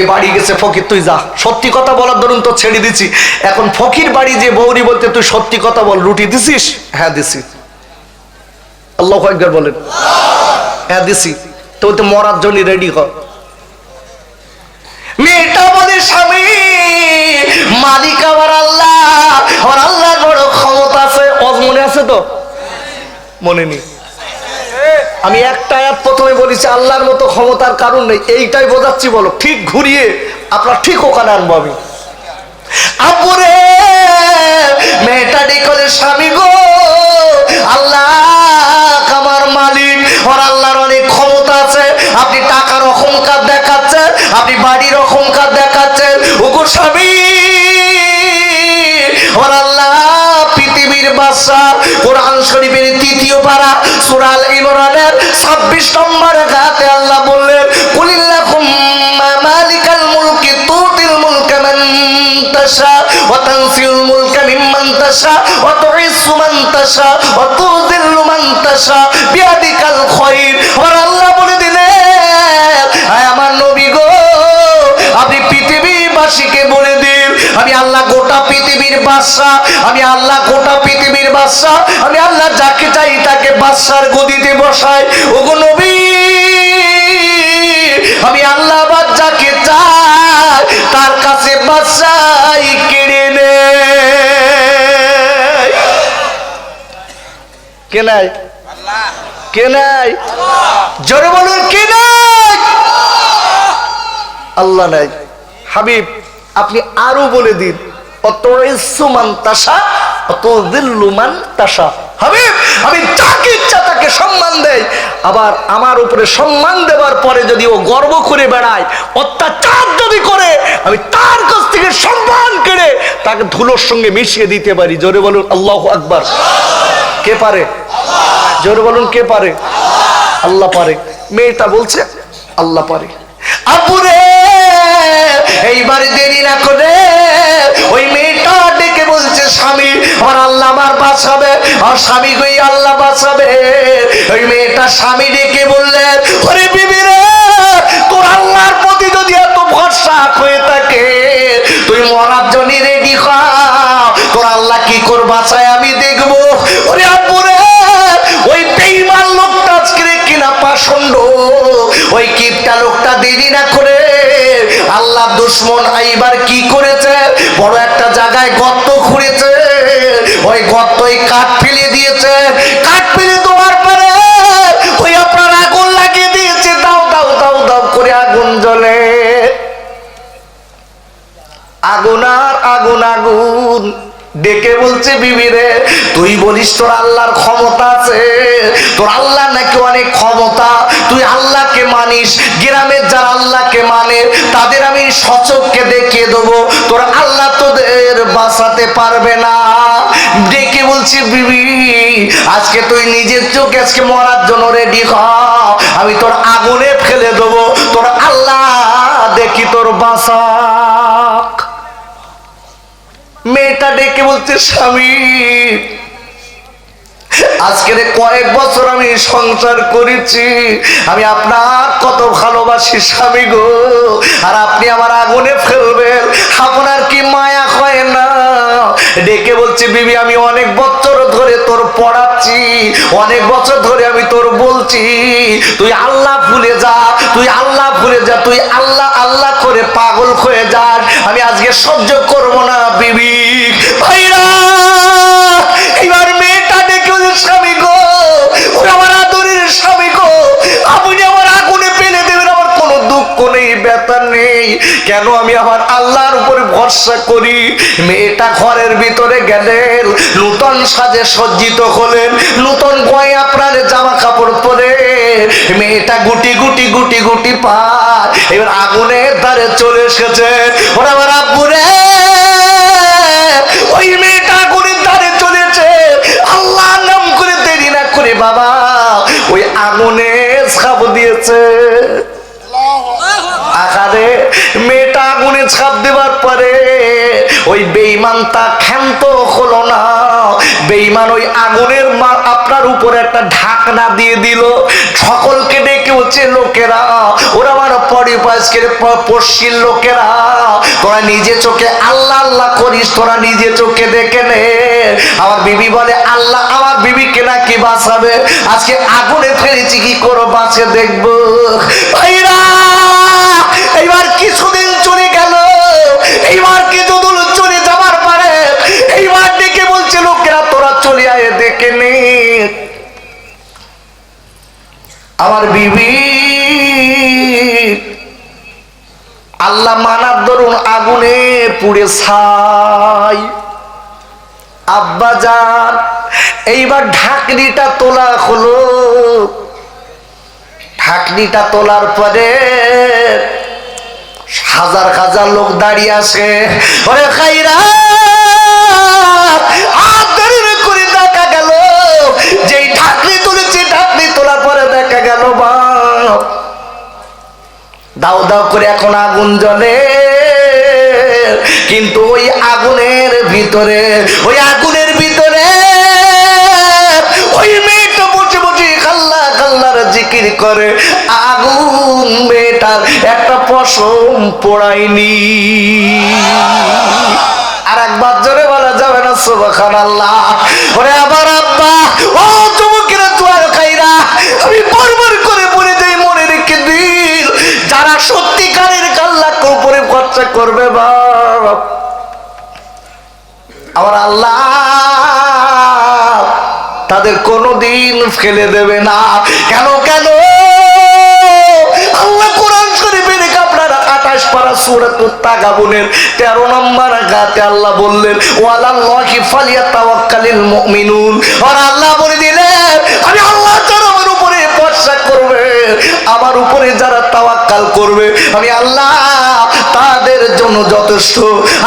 এ বাড়ি গেছে। ফকির তুই যা, সত্যি কথা বলার দরুন তো ছেড়ে দিছি। এখন ফকির বাড়ি যে বৌরি বলতে, তুই সত্যি কথা বল, রুটি দিছিস? হ্যাঁ দিছি। আল্লাহু আকবার বলেন। হ্যাঁ দিছি। তো বলতে মরার জন্য রেডি কর। মেয়েটা বলে, স্বামী মালিক আমার আল্লাহ, আমার আল্লাহর বড় ক্ষমতা আছে। মনে আছে তো? মনে নেই? আমি একটা আয়াত প্রথমে বলেছি, আল্লাহর মতো ক্ষমতার কারণ নেই, এইটাই বোঝাচ্ছি। বলো ঠিক ঘুরিয়ে আপনার ঠিক ওখানে আনবো আমি। আপুরে মেয়েটা ডেকে, স্বামী গো, আল্লাহ আমার মালিক, আর আল্লাহর অনেক ক্ষমতা আছে। আপনি টাকার অহংকার দেখাচ্ছেন, আপনি বাড়ির অহংকার দেখাচ্ছেন। ওগো স্বামী, আর আল্লাহ পৃথিবীর বাদশা। কোরআন শরীফের ৩য় পারা সূরা আল ইমরানের ২৬ নম্বর আয়াতে আল্লাহ বললেন, কুলিল্লাহুম্মা মালিকাল মুলকি তুতিল মুলকা মান তাশা ওয়া তানসিউল মুলকা মিম্মান তাশা ওয়া তুইজ্জু মান তাশা ওয়া তুযিল্লু মান তাশা বিয়াদিকাল খায়র। আর আল্লাহ বলে দিলেন, আয় আমার নবী গো, আপনি পৃথিবীবাসীকে বলে দিন, আমি আল্লাহ গোটা পৃথিবীর বাদশা। আমি আল্লাহ গোটা পৃথিবীর বাদশা। আমি আল্লাহ যাকে চাই তাকে বাদশার গদিতে বসাই। ওগো নবী, আমি আল্লাহ আবার যাকে চাই তার কাছে বাদশাই কেড়ে নেয়। কে নাই? কে নাই? জোরে বলুন, কে নাই? আল্লাহ নাই। হাবিব আপনি আরো বলে দিন, আমি যাকে ইচ্ছা তাকে সম্মান দেয়। আবার আমার উপরে সম্মান দেওয়ার পরে যদি ও গর্ব করে বেড়ায়, অত্যাচার যদি করে, আমি তার কাছ থেকে সম্মান কেড়ে তাকে ধুলোর সঙ্গে মিশিয়ে দিতে পারি। জোরে বলুন আল্লাহু আকবার। কে পারে? জোরে বলুন, কে পারে? আল্লাহ পারে। মেয়েটা বলছে আল্লাহ পারে। আপুরে এইবার দেরি না করে ওই মেয়েটা ডেকে বলছে, স্বামী আমার আল্লাহ আমার বাঁচাবে, আর স্বামী গই আল্লাহ বাঁচাবে। ওই মেয়েটা স্বামী ডেকে বললেন, ওরে বিবি রে, তোর আল্লাহর প্রতি যদি এত ভরসা হয়ে থাকে, তুই মরার জন্য রেডি হ। তোর আল্লাহ কি কর বাঁচায় আমি দেখবো। ওরে আপুরে, ওই বেঈমান লোকটা আজকে কিনা পাষণ্ড, ওই কিপটা লোকটা দেরি না করে আল্লাহ দুশমন এইবার কি করেছে, বড় একটা জায়গায় গর্ত খুঁড়েছে। ওই গর্তই কাঠ ফেলে দিয়েছে। কাঠ ফেলে দেওয়ার পরে ওই আপনার আগুন লাগিয়ে দিয়েছে। দাও দাও দাও দাও করে আগুন জ্বলে। আগুন আর আগুন আগুন। ডেকে বলছে, বিবি রে, তুই বলিস তোর আল্লাহর ক্ষমতা আছে, তোর আল্লাহ নাকি অনেক ক্ষমতা, তুই আল্লাহকে মানিস। গ্রামের যারা আল্লাহকে মানে তাদের আমি সচক্ষে দেখিয়ে দেবো, তোর আল্লাহ তোদের বাঁচাতে পারবে না। ডেকে বলছি, বিবি আজকে তুই নিজের চোখে আজকে মরার জন্য রেডি হ, আমি তোর আগুনে ফেলে দেবো, তোর আল্লাহ দেখি তোর বাঁচা। মেয়েটা ডেকে বলছে, স্বামী আজকে কয়েক বছর আমি সংসার করেছি, আমি আপনার কত ভালোবাসি স্বামী গো, আর আপনি আমার আগুনে ফেলবেন, আপনার কি মায়া হয় না? ডেকে বলছি, বিবি আমি অনেক বছর ধরে তোর পড়াচ্ছি, অনেক বছর ধরে আমি তোর বলছি তুই আল্লাহ ভুলে যা, তুই আল্লাহ ভুলে যা, তুই আল্লাহ আল্লাহ করে পাগল হয়ে যাস, আমি আজকে সহ্য করব না বিবি। ভাইরা এবার মেয়েটা ডেকে বলছে, স্বামী গো, আমার আদরের স্বামী গো, আপনি আমার আগুনে ফেলে দেবেন, আমার কোনো দুঃখ নেই, ব্যথা নেই, কেন আমি আমার আল্লাহর উপরে ভরসা করি। মেয়েটা ঘরের ভিতরে গেলেন, নূতন সাজে সজ্জিত হলেন, নূতন গয়না প্রাণে জামা মেয়েটা গুটি গুটি গুটি গুটি পায় এবার আগুনের ধারে চলে এসেছে। ওরা আমার আব্বু রে, ওই মেয়েটা আগুনের ধারে চলেছে, আল্লাহ নাম করে দেরি না করে বাবা ওই আগুনে ছাপ দিয়েছে। আকারে মেয়েটা আগুনে ছাপ দেওয়ার পরে ওই বেঈমানটা ক্ষান্ত হলো না। বেঈমান ওই আগুনের আপনার উপরে একটা ঢাকনা দিয়ে দিল। সকলকে ডেকে হচ্ছে লোকেরা, ওরা আমার পরিপাশকের পশ্চিম লোকেরা, তোরা নিজে চোখে আল্লাহ আল্লাহ করিস, তোরা নিজে চোখে দেখে নে। আমার বিবি বলে আল্লাহ আমার বিবিকে নাকি বাঁচাবে, আজকে আগুনে ফেলেছি কি করো বাঁচে দেখবো। ভাইরা এইবার কিছুদিন চলে গেল, এইবার কিছুদিন চলে যাবার পরে এইবার ডেকে বলছে লোকেরা তোরা চলে আয় দেখে নে। আমার বিবি আল্লাহ মানার দরুন আগুনে পুড়ে ছাই। আব্বা যান এইবার ঢাকনিটা তোলা হলো। ঢাকনিটা তোলার পরে হাজার হাজার লোক দাঁড়িয়ে আছে। ওরে খাইরা করে দেখা গেল যেই ঢাকনি তুলেছে, ঢাকনি তোলার পরে দেখা গেল বাপ দাও দাও করে এখন আগুন জ্বলে, কিন্তু ওই আগুনের ভিতরে ওই মেয়েটা বসে বসে আল্লাহ আল্লাহর জিকির করে। আগুন মেয়েটার একটা পশম পোড়ায়নি। আর একবার জোরে বলা যাবে না সুবহানাল্লাহ। ওরে আবার আব্বা, ও যুবকেরা তুয়ার খাইরা, আমি বারবার করে বলে দেই মনে রেখে দিন, যারা সত্যিকারের আল্লাহর উপরে খরচা করবে বাপ, আমার আল্লাহ তাদের কোনোদিন ফেলে দেবে না। কেন কেন আল্লাহ কোরআন শরীফের আপনারা 28 পারা সূরাতুত তাগাবুনের 13 নম্বর আয়াতে আল্লাহ বললেন ওয়ালাল্লাহি ফালিয়াতাওয়াক্কালিল মুমিনুন। আর আল্লাহ বলে দিলেন আমি আল্লাহ যারা আমার উপরে ভরসা করবে, আমার উপরে যারা তাওয়াক্কাল করবে, আমি আল্লাহ তাদের জন্য যথেষ্ট।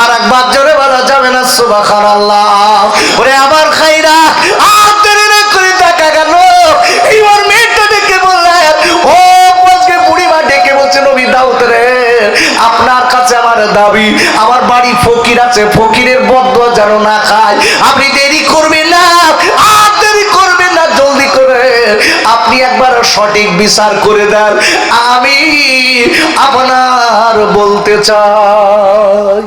আর একবার জোরে বলা যাবে না সুবহানাল্লাহ। ওরে আবার খাইরা দেখা গেল এইবার মেয়েটা ডেকে বললেন, ও আজকে বুড়িমা ডেকে বলছে নবী দাউদ রে, আপনার কাছে আমার দাবি, আমার বাড়ি ফকির আছে, ফকিরের বদদোয়া যেন না খায়, আপনি দেরি করবেন না, আর দেরি করবেন না, জলদি করে আপনি একবার সঠিক বিচার করে দেন, আমি আপনার বলতে চাই।